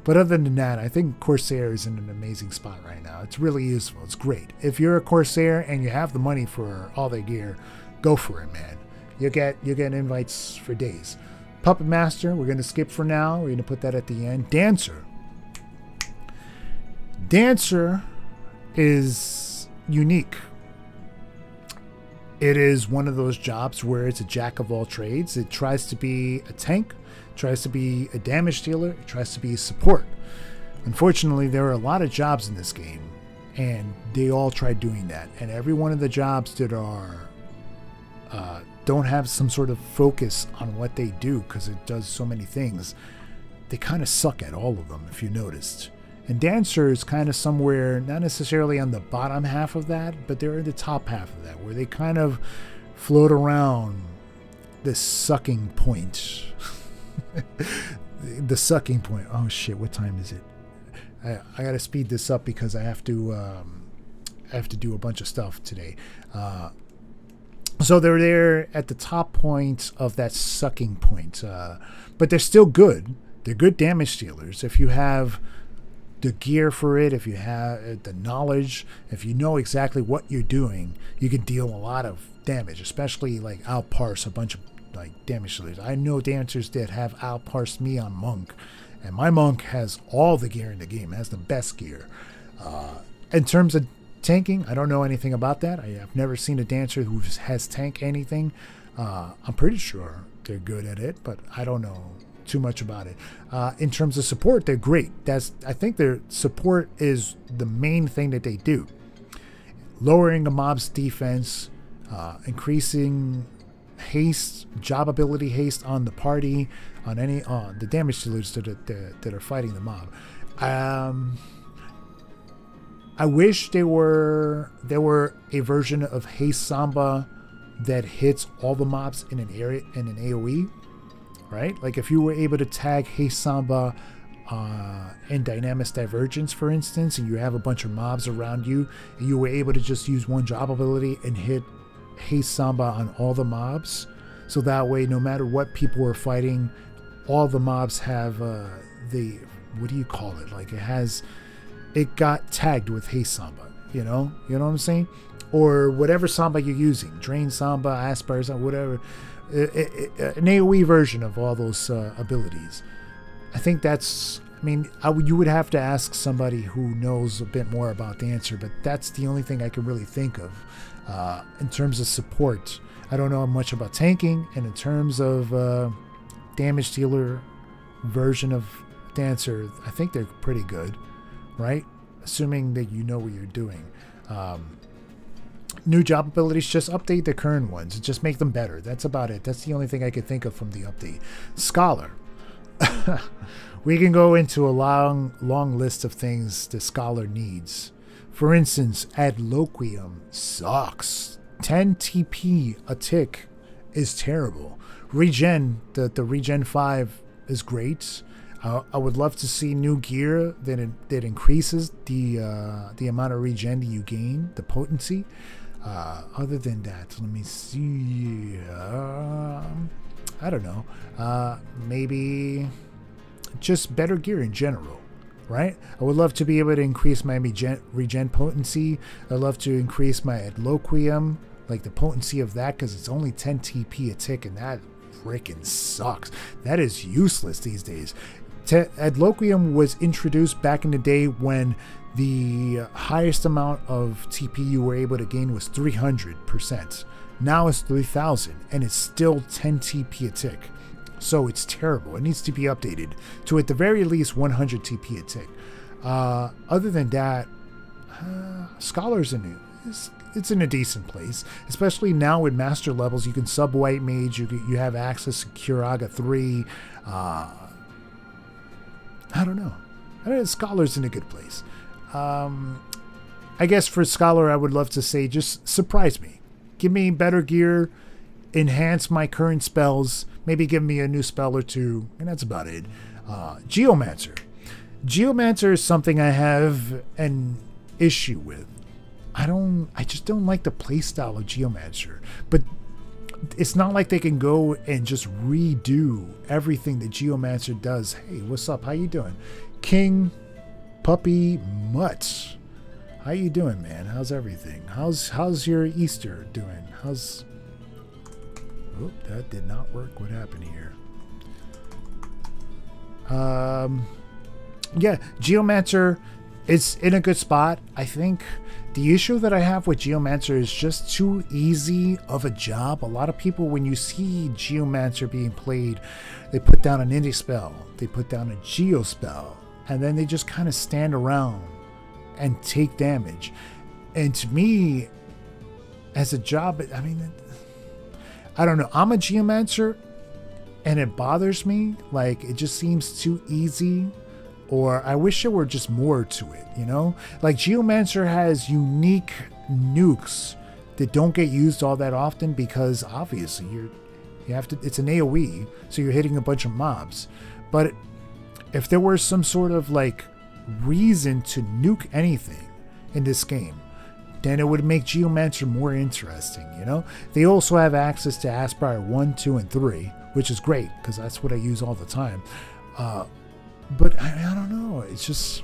But other than that, I think Corsair is in an amazing spot right now. It's really useful. It's great. If you're a Corsair and you have the money for all their gear, go for it, man. You get invites for days. Puppet Master, we're going to skip for now. We're going to put that at the end. Dancer. Dancer is unique. It is one of those jobs where it's a jack of all trades. It tries to be a tank, tries to be a damage dealer, it tries to be a support. Unfortunately, there are a lot of jobs in this game, and they all try doing that. And every one of the jobs that are don't have some sort of focus on what they do, because it does so many things, they kind of suck at all of them, if you noticed. And Dancer is kind of somewhere, not necessarily on the bottom half of that, but they're in the top half of that, where they kind of float around this sucking point. The sucking point. Oh shit, what time is it? I gotta speed this up because I have to do a bunch of stuff today. So they're there at the top point of that sucking point, but they're still good. They're good damage dealers. If you have the gear for it, if you have the knowledge, if you know exactly what you're doing, you can deal a lot of damage, especially like outparse a bunch of like damage dealers. I know dancers that have outparsed me on Monk, and my Monk has all the gear in the game, has the best gear. In terms of tanking, I don't know anything about that. I have never seen a dancer who has tanked anything. I'm pretty sure they're good at it, but I don't know too much about it. In terms of support, they're great. I think their support is the main thing that they do. Lowering a mob's defense, increasing haste, job ability haste on the party, on the damage dealers that are fighting the mob. I wish there were a version of Haste Samba that hits all the mobs in an area in an AoE, right? Like if you were able to tag Haste Samba in Dynamis Divergence, for instance, and you have a bunch of mobs around you, and you were able to just use one job ability and hit Haste Samba on all the mobs, so that way no matter what people are fighting, all the mobs have the, what do you call it? Like it got tagged with Haste Samba, you know what I'm saying? Or whatever Samba you're using, Drain Samba, Aspire Samba, whatever, an AoE version of all those abilities. I think that's, you would have to ask somebody who knows a bit more about the answer, but that's the only thing I can really think of. In terms of support, I don't know much about tanking, and in terms of damage dealer version of Dancer, I think they're pretty good, right? Assuming that you know what you're doing. New job abilities, just update the current ones. Just make them better. That's about it. That's the only thing I could think of from the update. Scholar. We can go into a long list of things the Scholar needs. For instance, Adloquium sucks. 10 TP a tick is terrible. Regen, the Regen 5 is great. I would love to see new gear that increases the amount of regen that you gain, the potency. Other than that, let me see. I don't know. Maybe just better gear in general, right? I would love to be able to increase my regen potency. I'd love to increase my adloquium, like the potency of that, because it's only 10 TP a tick, and that freaking sucks. That is useless these days. Adloquium was introduced back in the day when the highest amount of TP you were able to gain was 300%. Now it's 3,000, and it's still 10 TP a tick. So it's terrible. It needs to be updated to at the very least 100 TP a tick. Other than that, Scholar's it's in a decent place, especially now with master levels. You can sub White Mage. You have access to Curaga 3. I don't know. Scholar's in a good place. I guess for Scholar, I would love to say just surprise me. Give me better gear, enhance my current spells, maybe give me a new spell or two, and that's about it. Geomancer. Geomancer is something I have an issue with. I just don't like the playstyle of Geomancer. But it's not like they can go and just redo everything that Geomancer does. Hey, what's up? How you doing? King Puppy Mutt. How you doing, man? How's everything? How's your Easter doing? Oh, that did not work. What happened here? Yeah, Geomancer is in a good spot. I think the issue that I have with Geomancer is just too easy of a job. A lot of people, when you see Geomancer being played, they put down an indie spell, they put down a Geo spell, and then they just kind of stand around and take damage. And to me, as a job, I mean, I don't know. I'm a Geomancer, and it bothers me. Like, it just seems too easy. Or I wish there were just more to it, you know? Like, Geomancer has unique nukes that don't get used all that often because obviously it's an AoE, so you're hitting a bunch of mobs. But if there were some sort of like reason to nuke anything in this game, then it would make Geomancer more interesting, you know? They also have access to Aspire 1, 2, and 3, which is great because that's what I use all the time. But I don't know. It's just,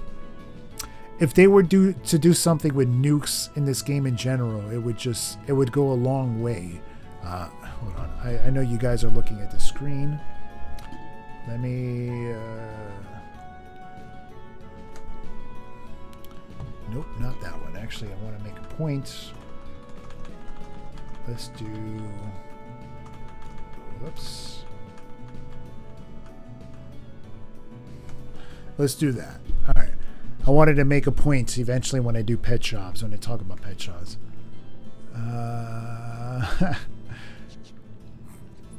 if they were to do something with nukes in this game in general, it would go a long way. Hold on. I know you guys are looking at the screen. Let me. Nope, not that one. Actually, I want to make a point. Let's do. Whoops. Let's do that. All right. I wanted to make a point eventually when I do pet shops, when I talk about pet shops.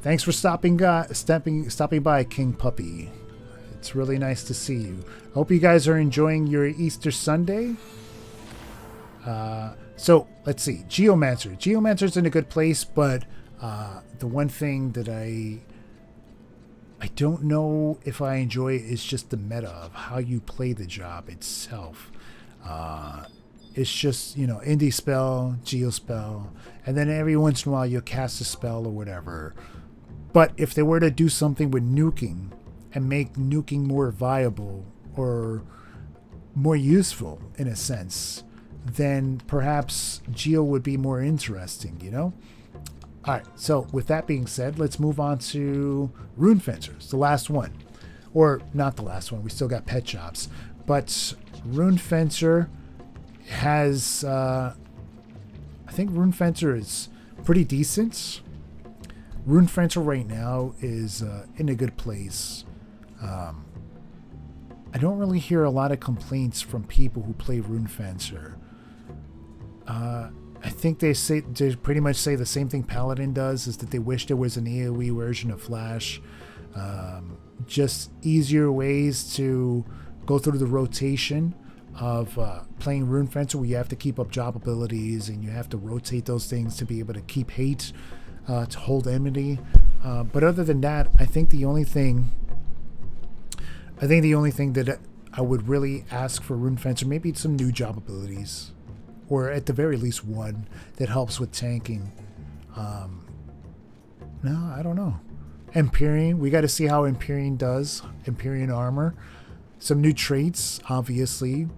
Thanks for stopping by, King Puppy. It's really nice to see you. I hope you guys are enjoying your Easter Sunday. So let's see. Geomancer. Geomancer's in a good place, but the one thing that I don't know if I enjoy it is just the meta of how you play the job itself. It's just, you know, indie spell, geo spell, and then every once in a while you'll cast a spell or whatever. But if they were to do something with nuking and make nuking more viable or more useful in a sense, then perhaps geo would be more interesting, you know? All right, so with that being said, let's move on to Rune Fencers, the last one. Or not the last one, we still got pet shops. But Rune Fencer has, I think Rune Fencer is pretty decent. Rune Fencer right now is in a good place. I don't really hear a lot of complaints from people who play Rune Fencer. I think they pretty much say the same thing Paladin does, is that they wish there was an AoE version of Flash. Just easier ways to go through the rotation of playing Rune Fencer, where you have to keep up job abilities and you have to rotate those things to be able to keep hate, to hold enmity. But other than that, I think the only thing I think the only thing that I would really ask for Rune Fencer, maybe some new job abilities, or at the very least one that helps with tanking. No, I don't know. Empyrean, we got to see how Empyrean does. Empyrean armor. Some new traits, obviously.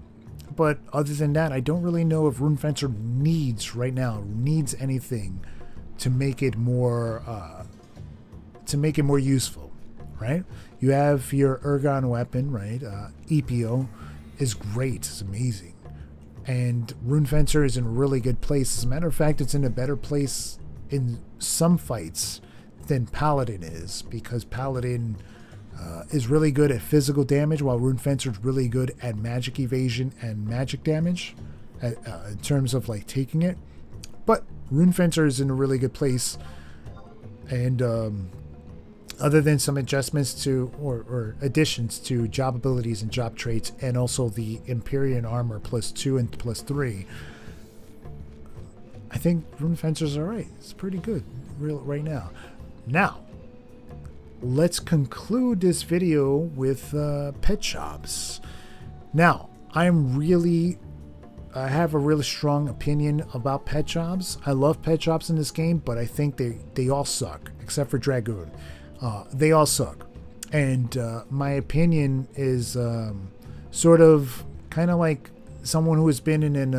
But other than that, I don't really know if Rune Fencer needs anything to make it more useful, right? You have your Ergon weapon, right? EPO is great. It's amazing. And Rune Fencer is in a really good place. As a matter of fact, it's in a better place in some fights than Paladin is, because Paladin is really good at physical damage, while Rune Fencer is really good at magic evasion and magic damage in terms of like taking it. But Rune Fencer is in a really good place, and other than some adjustments to or additions to job abilities and job traits, and also the Empyrean armor +2 and +3, I think Rune Fencer's alright. It's pretty good right now. Now, let's conclude this video with pet shops. Now, I have a really strong opinion about pet shops. I love pet shops in this game, but I think they all suck, except for Dragoon. They all suck. And my opinion is sort of kind of like someone who has been in an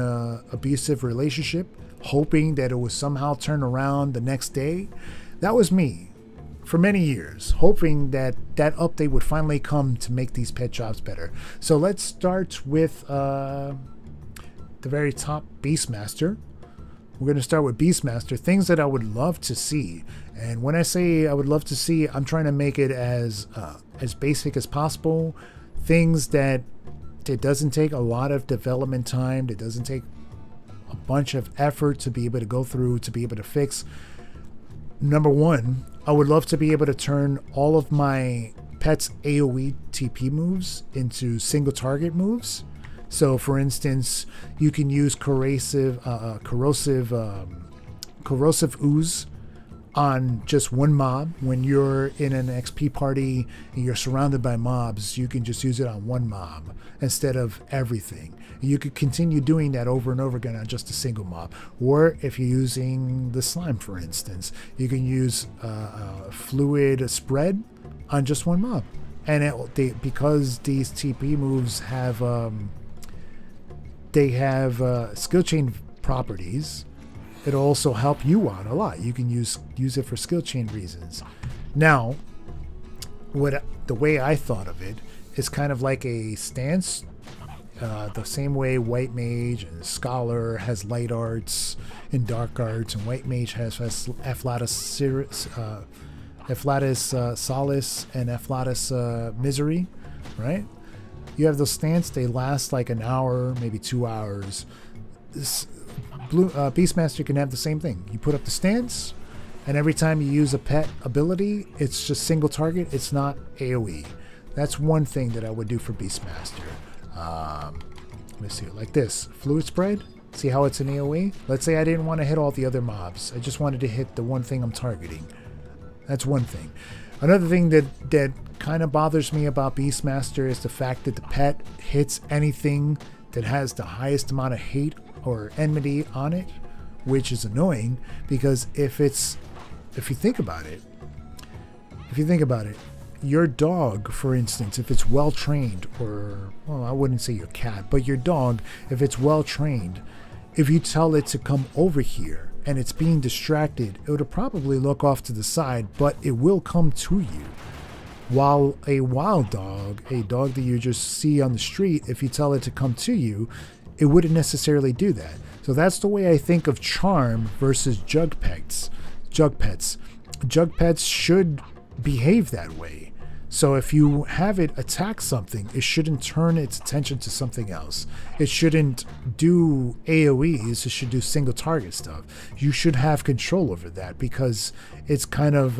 abusive relationship, hoping that it would somehow turn around the next day. That was me for many years, hoping that that update would finally come to make these pet shops better. So let's start with the very top, Beastmaster. We're going to start with Beastmaster, things that I would love to see. And when I say I would love to see, I'm trying to make it as basic as possible. Things that it doesn't take a lot of development time, that doesn't take a bunch of effort to be able to go through, to be able to fix. Number one, I would love to be able to turn all of my pets' AoE TP moves into single target moves. So, for instance, you can use corrosive ooze on just one mob. When you're in an XP party and you're surrounded by mobs, you can just use it on one mob instead of everything. You could continue doing that over and over again on just a single mob. Or if you're using the slime, for instance, you can use fluid spread on just one mob. And because these TP moves have skill chain properties, it'll also help you out a lot. You can use it for skill chain reasons. Now, the way I thought of it is kind of like a stance. The same way White Mage and Scholar has light arts and dark arts, and White Mage has Afflatus Solace and Afflatus Misery, right? You have those stance, they last like an hour, maybe 2 hours. This Beastmaster can have the same thing. You put up the stance, and every time you use a pet ability, it's just single target, it's not AoE. That's one thing that I would do for Beastmaster. Let me see, like this. Fluid spread, see how it's an AoE? Let's say I didn't want to hit all the other mobs. I just wanted to hit the one thing I'm targeting. That's one thing. Another thing that kind of bothers me about Beastmaster is the fact that the pet hits anything that has the highest amount of hate or enmity on it, which is annoying, because if you think about it, your dog, for instance, if it's well trained, or, well, I wouldn't say your cat, but your dog, if it's well trained, if you tell it to come over here and it's being distracted, it would probably look off to the side, but it will come to you. While a wild dog, a dog that you just see on the street, if you tell it to come to you, it wouldn't necessarily do that. So that's the way I think of Charm versus Jug Pets. Jug Pets should behave that way. So if you have it attack something, it shouldn't turn its attention to something else. It shouldn't do AoEs, it should do single target stuff. You should have control over that, because it's kind of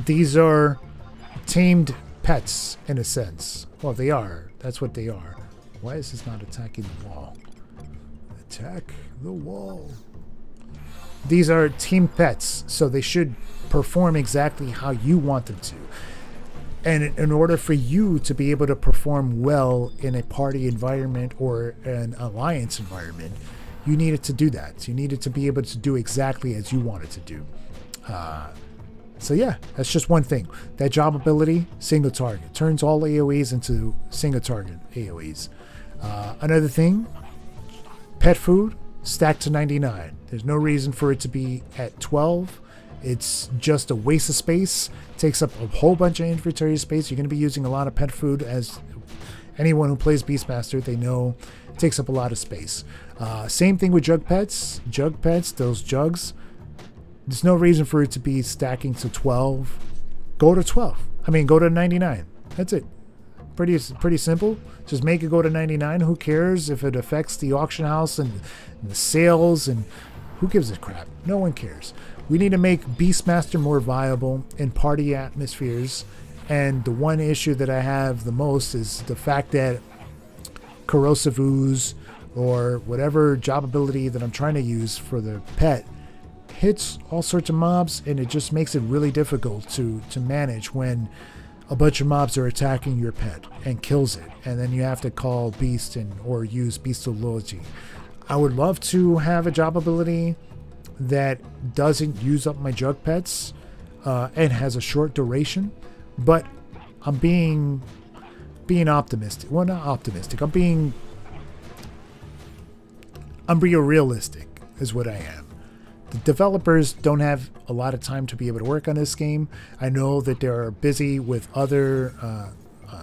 these are tamed pets in a sense. Well, they are. That's what they are. Why is this not attacking the wall? Attack the wall. These are team pets, so they should perform exactly how you want them to. And in order for you to be able to perform well in a party environment or an alliance environment, you needed to do that. You needed to be able to do exactly as you wanted to do. So yeah, that's just one thing. That job ability, single target, turns all AoEs into single target AoEs. Another thing, pet food stacked to 99. There's no reason for it to be at 12. It's just a waste of space. Takes up a whole bunch of inventory space. You're going to be using a lot of pet food. As anyone who plays Beastmaster, they know it takes up a lot of space. Same thing with jug pets. Jug pets, those jugs. There's no reason for it to be stacking to 12. Go to 12. Go to 99. That's it. Pretty simple. Just make it go to 99. Who cares if it affects the auction house and the sales, and who gives a crap? No one cares. We need to make Beastmaster more viable in party atmospheres, and the one issue that I have the most is the fact that corrosive ooze or whatever job ability that I'm trying to use for the pet hits all sorts of mobs, and it just makes it really difficult to manage when a bunch of mobs are attacking your pet and kills it, and then you have to call Beast or use Beastology. I would love to have a job ability that doesn't use up my jug pets and has a short duration, but I'm being optimistic. Well, not optimistic. I'm being realistic is what I am. The developers don't have a lot of time to be able to work on this game. I know that they're busy with other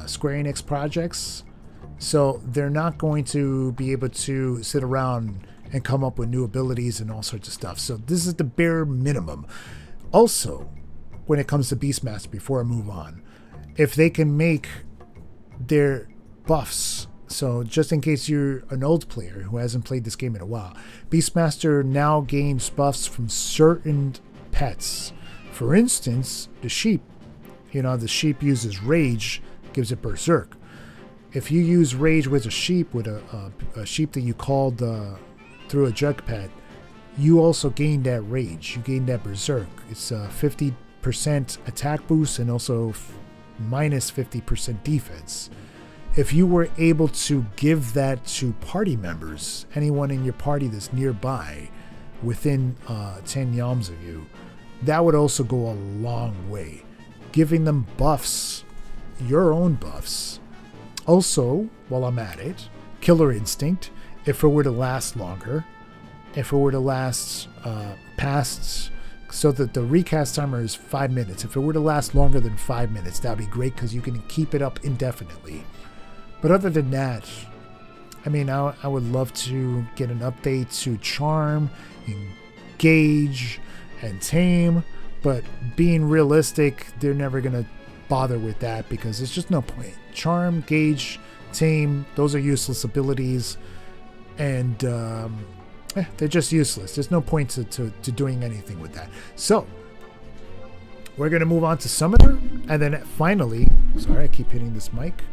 Square Enix projects, so they're not going to be able to sit around and come up with new abilities and all sorts of stuff. So this is the bare minimum. Also, when it comes to Beastmaster, before I move on, if they can make their buffs, so just in case you're an old player who hasn't played this game in a while, Beastmaster now gains buffs from certain pets. For instance, the sheep. The sheep uses rage, gives it berserk. If you use rage with a sheep, with a sheep that you called through a jug pet, you also gain that rage. You gain that berserk. It's a 50% attack boost and also minus 50% defense. If you were able to give that to party members, anyone in your party that's nearby, within 10 yalms of you, that would also go a long way. Giving them buffs, your own buffs. Also, while I'm at it, Killer Instinct, if it were to last longer, if it were to last past, so that the recast timer is 5 minutes. If it were to last longer than 5 minutes, that'd be great because you can keep it up indefinitely. But other than that, I would love to get an update to Charm, Engage, and Tame. But being realistic, they're never going to bother with that because there's just no point. Charm, Gauge, Tame, those are useless abilities. And they're just useless. There's no point to doing anything with that. So, we're going to move on to Summoner. And then finally, sorry, I keep hitting this mic.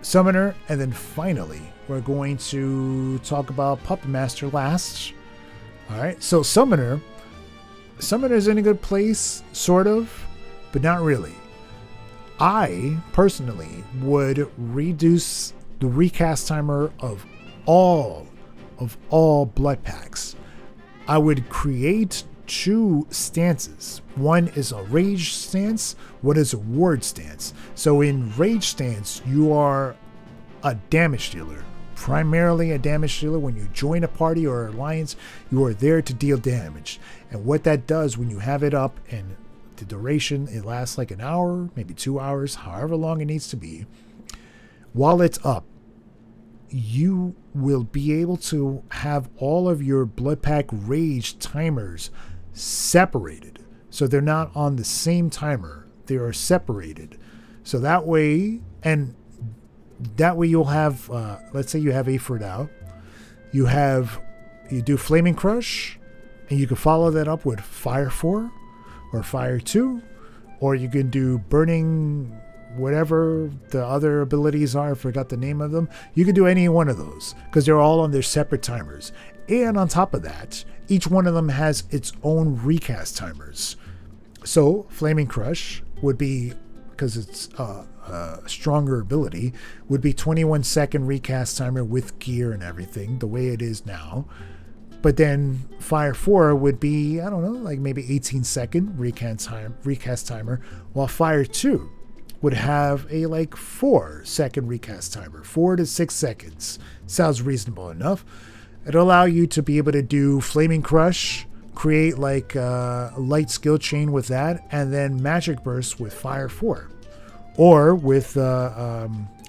Summoner, and then finally, we're going to talk about Puppet Master last. Alright, so Summoner's in a good place, sort of, but not really. I, personally, would reduce the recast timer of all blood packs. I would create 2 stances. One is a rage stance, one is a ward stance. So in rage stance, you are a damage dealer. Primarily a damage dealer. When you join a party or alliance, you are there to deal damage. And what that does when you have it up, and the duration, it lasts like an hour, maybe 2 hours, however long it needs to be. While it's up, you will be able to have all of your blood pack rage timers separated. So they're not on the same timer. They are separated. So that way you'll have, let's say you have Aphrid out. You do Flaming Crush, and you can follow that up with Fire 4 or Fire 2, or you can do Burning, whatever the other abilities are. I forgot the name of them. You can do any one of those because they're all on their separate timers. And on top of that, each one of them has its own recast timers. So Flaming Crush would be because it's a stronger ability, would be 21-second recast timer with gear and everything, the way it is now. But then Fire 4 would be, I don't know, like maybe 18-second recast timer, while Fire 2 would have a like 4-second recast timer, 4 to 6 seconds. Sounds reasonable enough. It'll allow you to be able to do Flaming Crush, create like a light skill chain with that, and then Magic Burst with Fire 4. Or with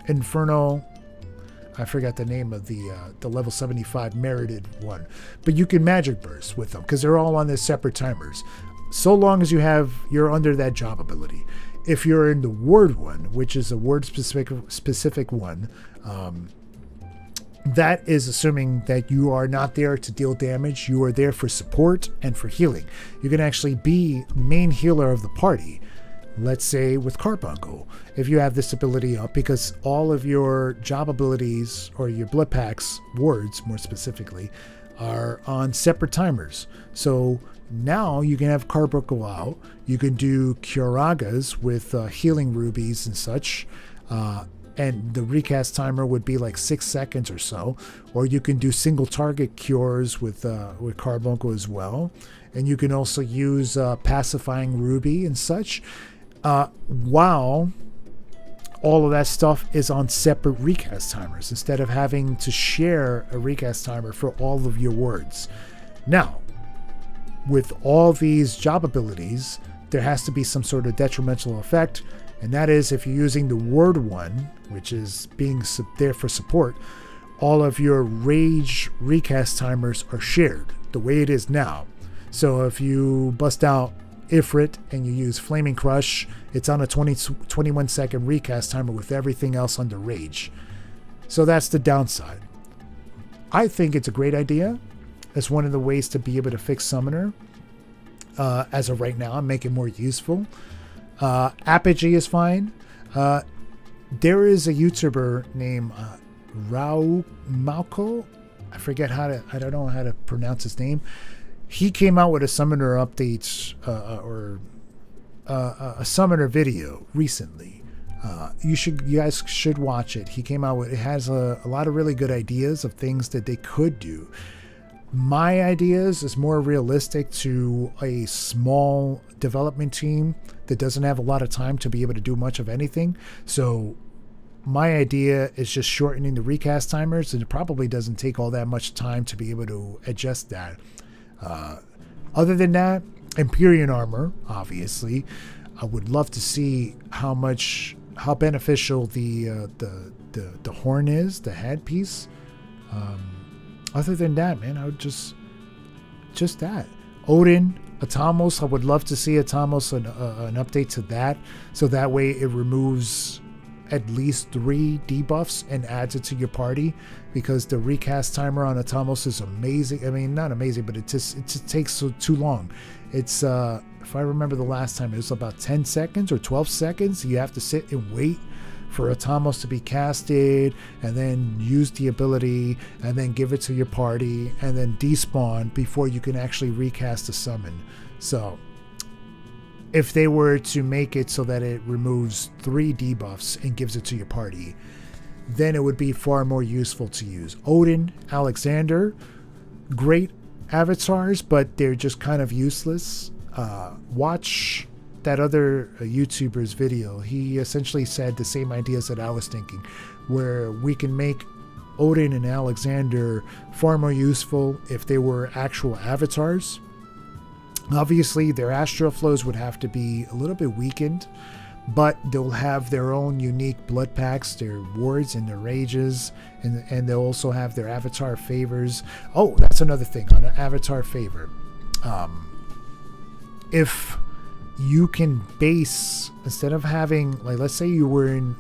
Inferno, I forgot the name of the level 75 merited one. But you can Magic Burst with them because they're all on their separate timers. So long as you're under that job ability. If you're in the word one, which is a word specific one, that is assuming that you are not there to deal damage. You are there for support and for healing. You can actually be main healer of the party. Let's say with Carbuncle, if you have this ability up, because all of your job abilities or your blood packs, wards more specifically, are on separate timers. So now you can have Carbuncle out. You can do Curagas with healing rubies and such. And the recast timer would be like 6 seconds or so. Or you can do single target cures with Carbuncle as well. And you can also use Pacifying Ruby and such. While all of that stuff is on separate recast timers instead of having to share a recast timer for all of your words. Now, with all these job abilities, there has to be some sort of detrimental effect, and that is if you're using the word one, which is being there for support, all of your rage recast timers are shared the way it is now. So if you bust out Ifrit and you use Flaming Crush, it's on a 21-second recast timer with everything else under Rage. So that's the downside. I think it's a great idea. It's one of the ways to be able to fix Summoner. As of right now, make it more useful. Apogee is fine. There is a YouTuber named Rao Malco. I don't know how to pronounce his name. He came out with a Summoner update or a Summoner video recently. You guys should watch it. He came out with, it has a lot of really good ideas of things that they could do. My ideas is more realistic to a small development team that doesn't have a lot of time to be able to do much of anything. So my idea is just shortening the recast timers, and it probably doesn't take all that much time to be able to adjust that. Other than that, Empyrean armor, obviously. I would love to see how beneficial the horn is, the headpiece. Other than that, man, I would just that. Odin, Atamos, I would love to see Atamos an update to that, so that way it removes at least 3 debuffs and adds it to your party, because the recast timer on Atamos is amazing. I mean, not amazing, but it just takes too long. It's if I remember the last time, it was about 10 seconds or 12 seconds. You have to sit and wait for Atamos to be casted, and then use the ability, and then give it to your party, and then despawn before you can actually recast a summon. So if they were to make it so that it removes 3 debuffs and gives it to your party, then it would be far more useful to use. Odin, Alexander, great avatars, but they're just kind of useless. Watch that other YouTuber's video. He essentially said the same ideas that I was thinking, where we can make Odin and Alexander far more useful if they were actual avatars. Obviously, their astral flows would have to be a little bit weakened, but they'll have their own unique blood packs, their wards and their rages, and they'll also have their avatar favors. Oh, that's another thing on an avatar favor. If you can base, instead of having, like, let's say you were in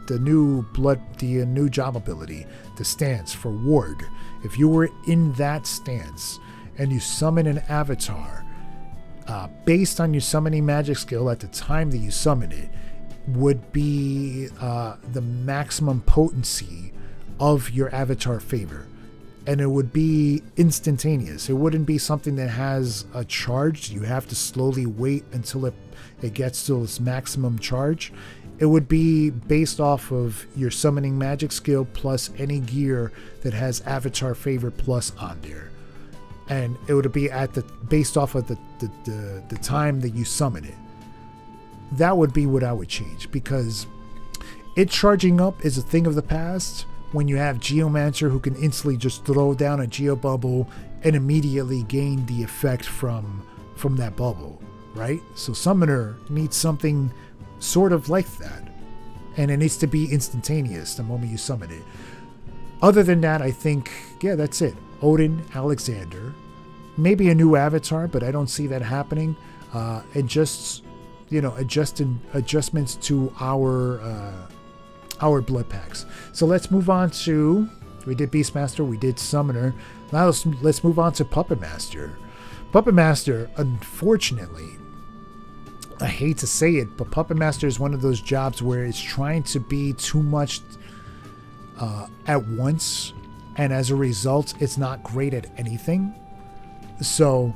the new job ability, the stance for ward. If you were in that stance and you summon an avatar, based on your summoning magic skill at the time that you summon it, would be the maximum potency of your avatar favor. and it would be instantaneous. It wouldn't be something that has a charge. You have to slowly wait until it gets to its maximum charge. It would be based off of your summoning magic skill plus any gear that has Avatar Favor Plus on there. And it would be based off of the time that you summon it. That would be what I would change, because it charging up is a thing of the past when you have Geomancer who can instantly just throw down a Geo Bubble and immediately gain the effect from that bubble, right? So Summoner needs something sort of like that, and it needs to be instantaneous the moment you summon it. Other than that, I think, yeah, that's it. Odin, Alexander, maybe a new avatar, but I don't see that happening. And just, adjustments to our blood packs. So let's move on to, we did Beastmaster, we did Summoner. Now let's move on to Puppet Master. Puppet Master, unfortunately, I hate to say it, but Puppet Master is one of those jobs where it's trying to be too much at once, and as a result, it's not great at anything. So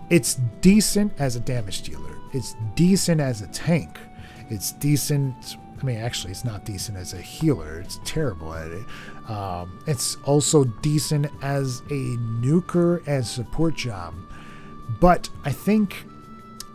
it's decent as a damage dealer. It's decent as a tank. It's decent. I mean, actually, it's not decent as a healer. It's terrible at it. It's also decent as a nuker and support job. But I think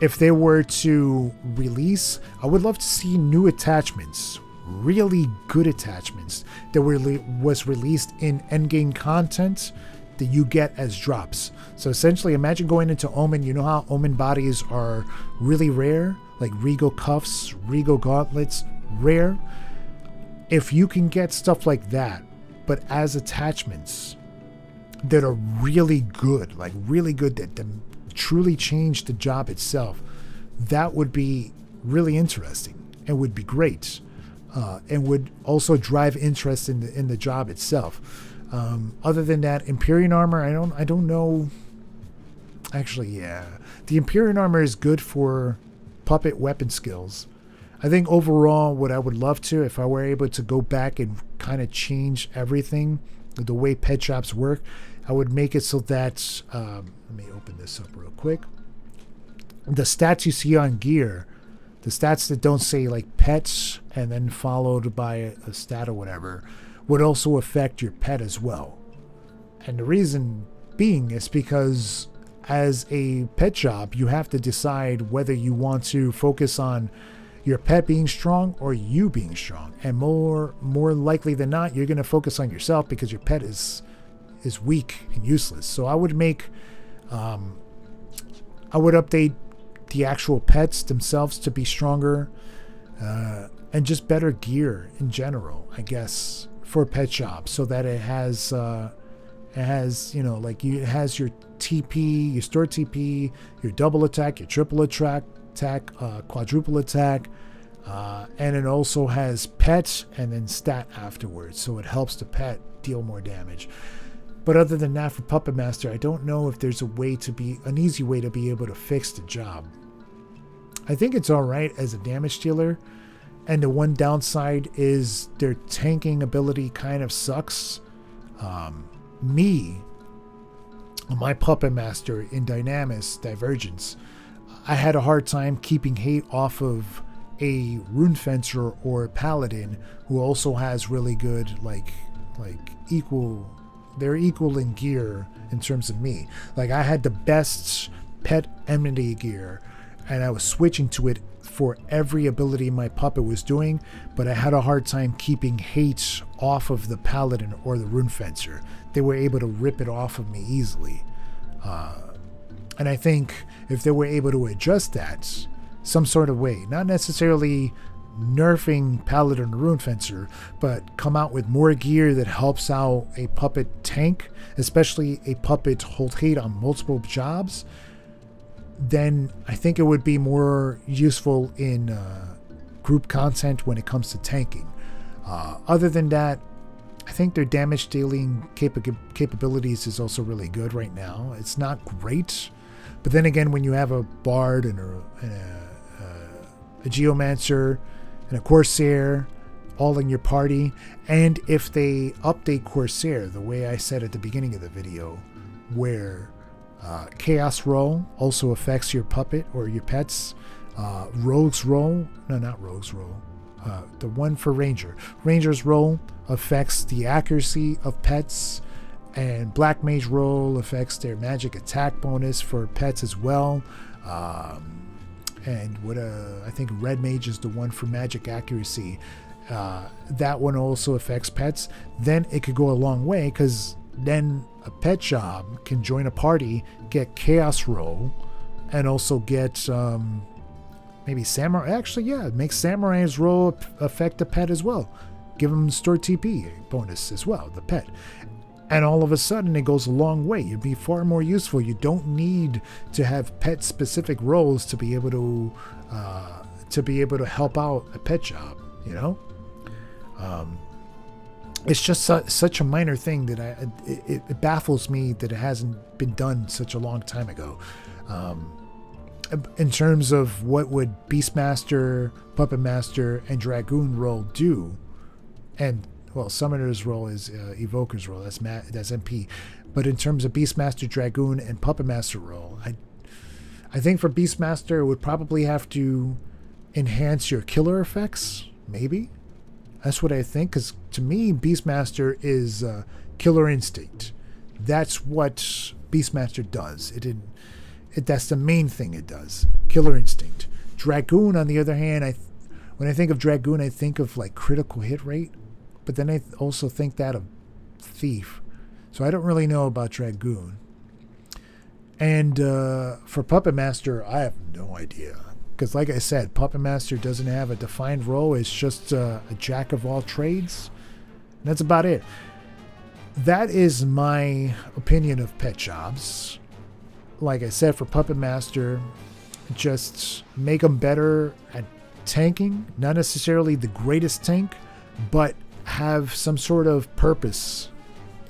if they were to release, I would love to see new attachments, really good attachments that was released in endgame content that you get as drops. So essentially, imagine going into Omen. You know how Omen bodies are really rare, like Regal Cuffs, Regal Gauntlets, rare. If you can get stuff like that, but as attachments that are really good, that truly change the job itself, that would be really interesting and would be great, and would also drive interest in the job itself. Other than that, Empyrean armor, I don't know. Actually, yeah, the Empyrean armor is good for puppet weapon skills. I think overall, what I would love to, if I were able to go back and kind of change everything, the way pet shops work, I would make it so that, let me open this up real quick. The stats you see on gear, the stats that don't say like pets and then followed by a stat or whatever, would also affect your pet as well. And the reason being is because as a pet shop, you have to decide whether you want to focus on your pet being strong or you being strong. And more likely than not, you're going to focus on yourself because your pet is weak and useless. So I would update the actual pets themselves to be stronger, and just better gear in general, I guess, for pet shops, so that it has your TP, your store TP, your double attack, your triple attack, quadruple attack, and it also has pet and then stat afterwards, so it helps the pet deal more damage. But other than that, for Puppet Master, I don't know if there's an easy way to be able to fix the job. I think it's alright as a damage dealer, and the one downside is their tanking ability kind of sucks. My Puppet Master in Dynamis Divergence, I had a hard time keeping hate off of a Rune Fencer or a Paladin who also has really good, they're equal in gear in terms of me. Like, I had the best pet enmity gear, and I was switching to it for every ability my puppet was doing, but I had a hard time keeping hate off of the Paladin or the Rune Fencer. They were able to rip it off of me easily. And I think if they were able to adjust that some sort of way, not necessarily nerfing Paladin or Rune Fencer, but come out with more gear that helps out a puppet tank, especially a puppet hold hate on multiple jobs, then I think it would be more useful in group content when it comes to tanking. Other than that, I think their damage dealing capabilities is also really good right now. It's not great, but then again, when you have a Bard and a Geomancer and a Corsair, all in your party. And if they update Corsair, the way I said at the beginning of the video, where Chaos Roll also affects your puppet or your pets, Rogue's Roll, no, not Rogue's Roll, the one for Ranger's Roll affects the accuracy of pets, and Black Mage Roll affects their magic attack bonus for pets as well. And what I think Red Mage is the one for magic accuracy. That one also affects pets. Then it could go a long way, because then a pet job can join a party, get Chaos Roll, and also get maybe Samurai. Actually, yeah, it makes Samurai's Roll affect the pet as well. Give them store TP bonus as well, the pet. And all of a sudden, it goes a long way. It'd be far more useful. You don't need to have pet-specific roles to be able to help out a pet job. You know, it's just such a minor thing that it baffles me that it hasn't been done such a long time ago. In terms of what would Beastmaster, Puppet Master, and Dragoon Roll do, and well, Summoner's Roll is Evoker's Roll. That's MP. But in terms of Beastmaster, Dragoon, and Puppet Master Roll, I think for Beastmaster, it would probably have to enhance your killer effects. Maybe. That's what I think. Because to me, Beastmaster is Killer Instinct. That's what Beastmaster does. That's the main thing it does. Killer Instinct. Dragoon, on the other hand, when I think of Dragoon, I think of like critical hit rate. But then I also think that of Thief. So I don't really know about Dragoon. And for Puppet Master, I have no idea. Because like I said, Puppet Master doesn't have a defined role. It's just a jack of all trades. And that's about it. That is my opinion of pet jobs. Like I said, for Puppet Master, just make them better at tanking. Not necessarily the greatest tank, but have some sort of purpose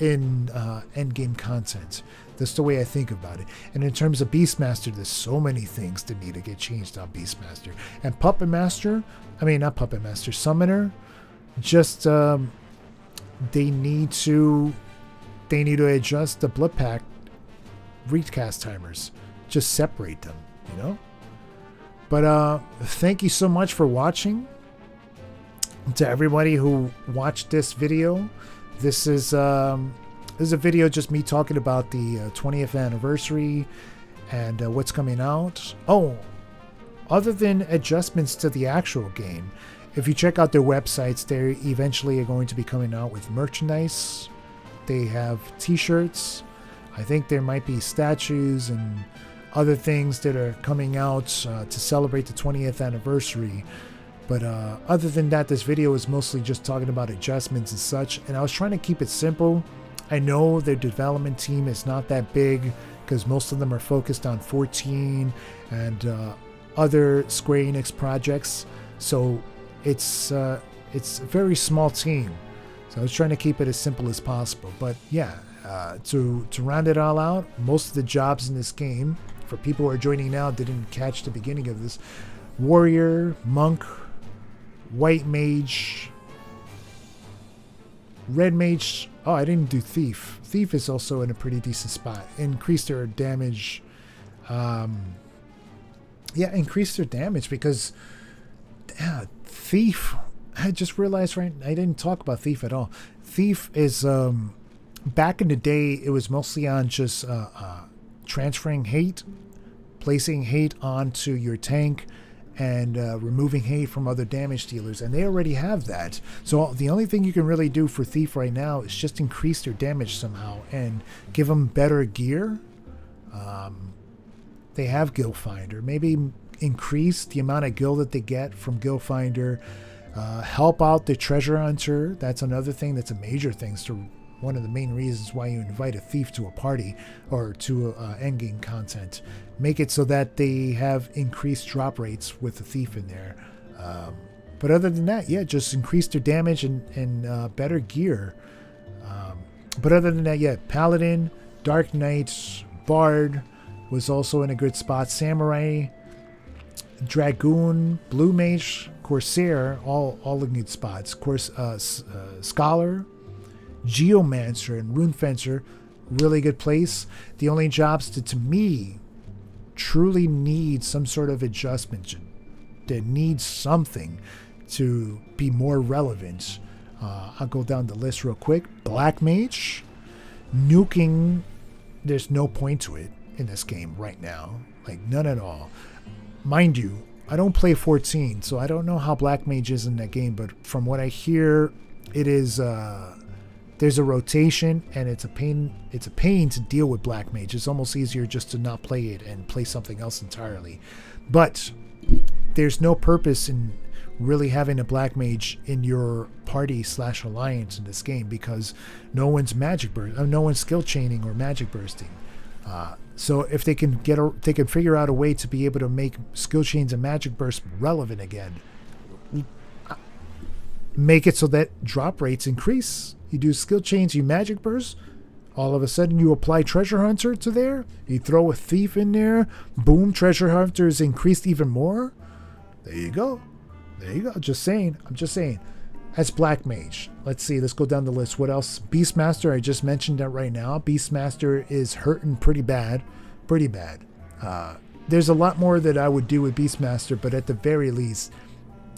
in endgame content. That's the way I think about it. And in terms of Beastmaster, there's so many things that need to get changed on Beastmaster. And Puppet Master, not Puppet Master, Summoner, just they need to adjust the Blood Pact recast timers. Just separate them, you know? But thank you so much for watching. To everybody who watched this video, this is a video just me talking about the 20th anniversary and what's coming out. Oh, other than adjustments to the actual game, if you check out their websites, they eventually are going to be coming out with merchandise. They have t-shirts. I think there might be statues and other things that are coming out to celebrate the 20th anniversary. But other than that, this video is mostly just talking about adjustments and such. And I was trying to keep it simple. I know their development team is not that big because most of them are focused on 14 and other Square Enix projects. So it's a very small team. So I was trying to keep it as simple as possible. But yeah, to round it all out, most of the jobs in this game, for people who are joining now, didn't catch the beginning of this, Warrior, Monk, White Mage, Red Mage. Oh, I didn't do Thief. Thief is also in a pretty decent spot. Increase their damage. Increase their damage because Thief. I just realized I didn't talk about Thief at all. Thief is back in the day. It was mostly on just transferring hate, placing hate onto your tank, and removing hate from other damage dealers, and they already have that. So the only thing you can really do for Thief right now is just increase their damage somehow and give them better gear. They have Guild Finder. Maybe increase the amount of guild that they get from Guild Finder. Help out the Treasure Hunter. That's another thing that's a major thing. So one of the main reasons why you invite a thief to a party or to endgame content. Make it so that they have increased drop rates with the thief in there. But other than that, yeah, just increase their damage and better gear. But other than that, yeah, Paladin, Dark Knight, Bard was also in a good spot. Samurai, Dragoon, Blue Mage, Corsair, all in good spots. Of course, Scholar, Geomancer, and Rune Fencer, really good place. The only jobs that, to me, truly need some sort of adjustment, that needs something to be more relevant. I'll go down the list real quick. Black Mage, nuking, there's no point to it in this game right now. Like, none at all. Mind you, I don't play 14, so I don't know how Black Mage is in that game, but from what I hear, it is there's a rotation, and it's a pain to deal with Black Mage. It's almost easier just to not play it and play something else entirely. But there's no purpose in really having a Black Mage in your party / alliance in this game, because no one's no one's skill chaining or magic bursting. So if they can figure out a way to be able to make skill chains and magic burst relevant again, make it so that drop rates increase. You do skill chains, you magic burst, all of a sudden you apply treasure hunter to there, you throw a thief in there, boom, treasure hunter is increased even more. There you go. I'm just saying. That's Black Mage. Let's see. Let's go down the list. What else? Beastmaster. I just mentioned that right now. Beastmaster is hurting pretty bad. There's a lot more that I would do with Beastmaster, but at the very least,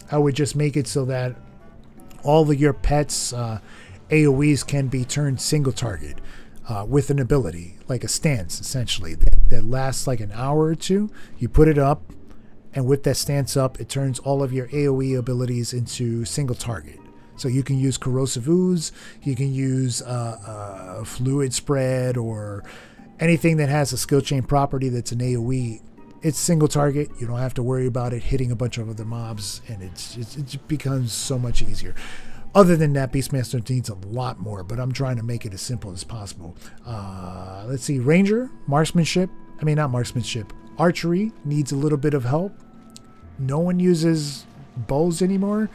I would just make it so that all of your pets' AoEs can be turned single target with an ability, like a stance, essentially, that lasts like an hour or two. You put it up, and with that stance up, it turns all of your AoE abilities into single target. So you can use Corrosive Ooze, you can use Fluid Spread, or anything that has a skill chain property that's an AoE. It's single target. You don't have to worry about it hitting a bunch of other mobs, and it becomes so much easier. Other than that, Beastmaster needs a lot more, but I'm trying to make it as simple as possible. Let's see. Ranger, archery needs a little bit of help. No one uses bows anymore.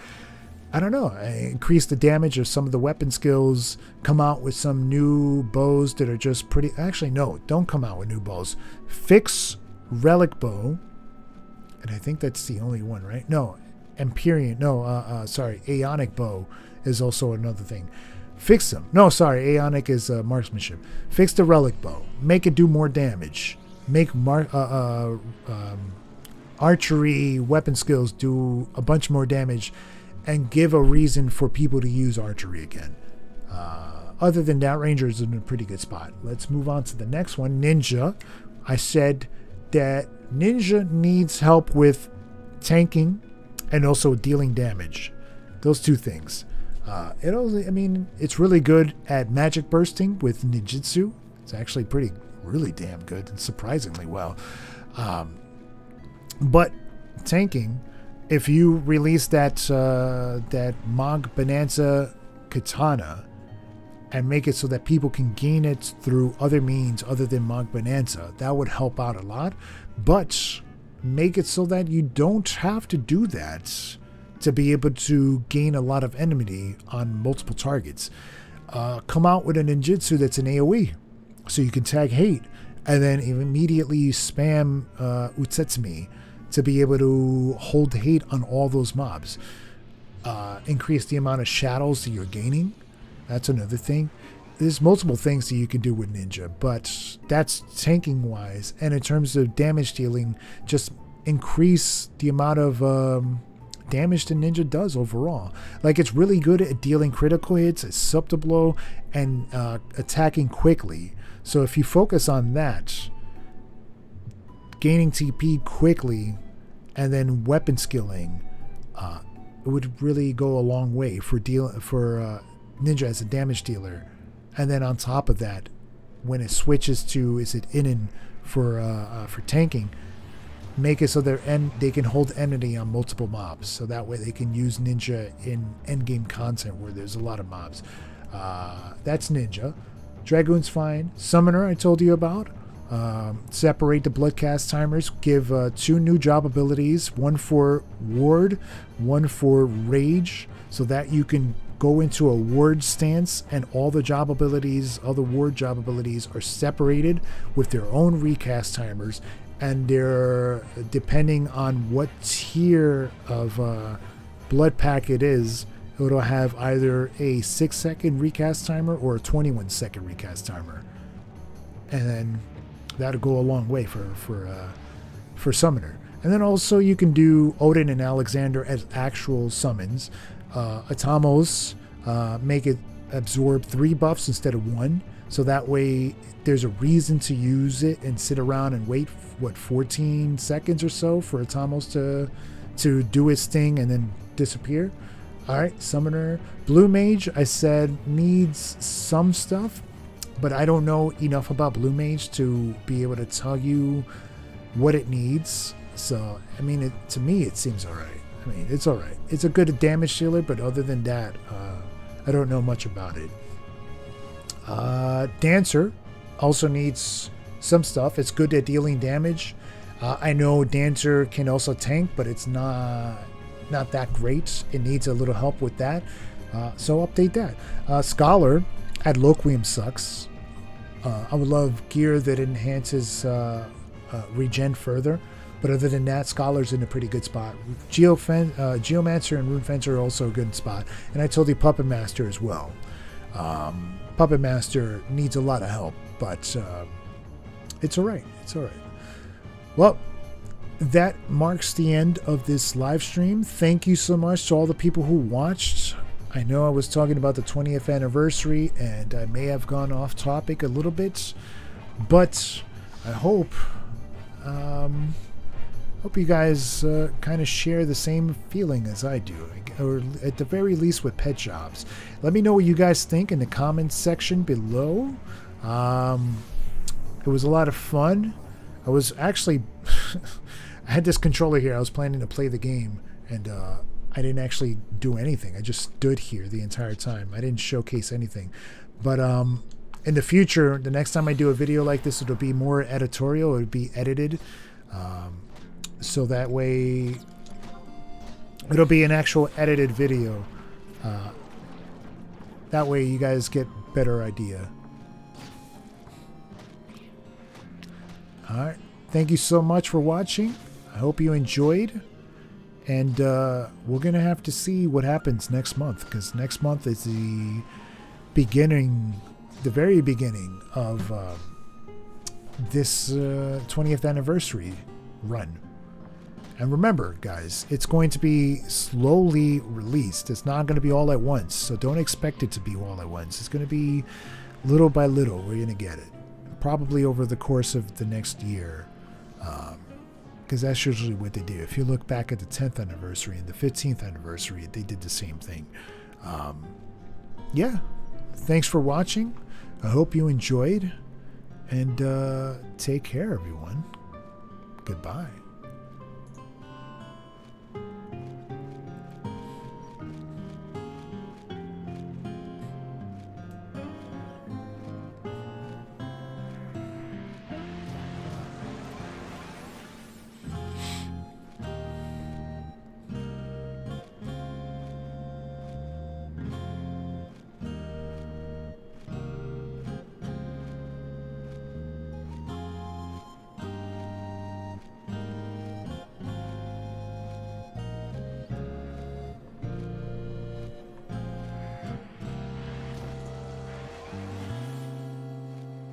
I don't know. Increase the damage of some of the weapon skills. Come out with some new bows that are just pretty. Actually, no, don't come out with new bows. Fix Relic Bow. And I think that's the only one, right? No, Empyrean. No, Aeonic Bow is also another thing. Fix them. No, sorry, Aeonic is marksmanship. Fix the Relic Bow. Make it do more damage. Make archery weapon skills do a bunch more damage, and give a reason for people to use archery again. Other than that, Ranger is in a pretty good spot. Let's move on to the next one. Ninja. I said that Ninja needs help with tanking and also dealing damage. Those two things. It's really good at magic bursting with ninjutsu. It's actually really damn good and surprisingly well. But tanking, if you release that Mog Bonanza Katana and make it so that people can gain it through other means other than Mog Bonanza, that would help out a lot. But make it so that you don't have to do that to be able to gain a lot of enmity on multiple targets. Come out with a ninjutsu that's an AoE, so you can tag hate, and then immediately spam Utsetsumi to be able to hold hate on all those mobs. Increase the amount of shadows that you're gaining. That's another thing. There's multiple things that you can do with Ninja, but that's tanking wise. And in terms of damage dealing, just increase the amount of damage the Ninja does overall. Like, it's really good at dealing critical hits, at subto-blow, and attacking quickly. So if you focus on that, gaining TP quickly, and then weapon skilling, it would really go a long way for Ninja as a damage dealer. And then on top of that, when it switches to Inin for tanking, make it so they can hold enmity on multiple mobs, so that way they can use Ninja in endgame content where there's a lot of mobs. That's Ninja. Dragoon's fine. Summoner, I told you about. Separate the bloodcast timers. Give 2 new job abilities, one for ward, one for rage, so that you can go into a ward stance and all the ward job abilities are separated with their own recast timers, and they're depending on what tier of blood pack it is. It'll have either a 6-second recast timer or a 21-second recast timer, and then that'll go a long way for summoner. And then also you can do Odin and Alexander as actual summons. Atamos make it absorb 3 buffs instead of 1, so that way there's a reason to use it and sit around and wait 14 seconds or so for Atamos to do its thing and then disappear. Alright, summoner. Blue mage, I said, needs some stuff, but I don't know enough about blue mage to be able to tell you what it needs. So I mean, to me it seems alright. I mean, it's alright. It's a good damage dealer, but other than that, I don't know much about it. Dancer also needs some stuff. It's good at dealing damage. I know Dancer can also tank, but it's not that great. It needs a little help with that. So update that. Scholar at Loquium sucks. I would love gear that enhances regen further. But other than that, Scholar's in a pretty good spot. Geomancer and Rune Fencer are also a good spot. And I told you Puppet Master as well. Puppet Master needs a lot of help, but it's alright. It's alright. Well, that marks the end of this live stream. Thank you so much to all the people who watched. I know I was talking about the 20th anniversary, and I may have gone off topic a little bit, but I hope you guys kind of share the same feeling as I do, or at the very least with pet jobs. Let me know what you guys think in the comments section below. It was a lot of fun. I was actually I had this controller here. I was planning to play the game, and I didn't actually do anything. I just stood here the entire time. I didn't showcase anything. But in the future, the next time I do a video like this, it'll be more editorial. It'll be edited. So that way it'll be an actual edited video. That way you guys get better idea. Alright. Thank you so much for watching. I hope you enjoyed. And we're going to have to see what happens next month, because next month is the very beginning of this 20th anniversary run. And remember, guys, it's going to be slowly released. It's not going to be all at once, so don't expect it to be all at once. It's going to be little by little. We're going to get it. Probably over the course of the next year, because that's usually what they do. If you look back at the 10th anniversary and the 15th anniversary, they did the same thing. Yeah, thanks for watching. I hope you enjoyed, and take care, everyone. Goodbye.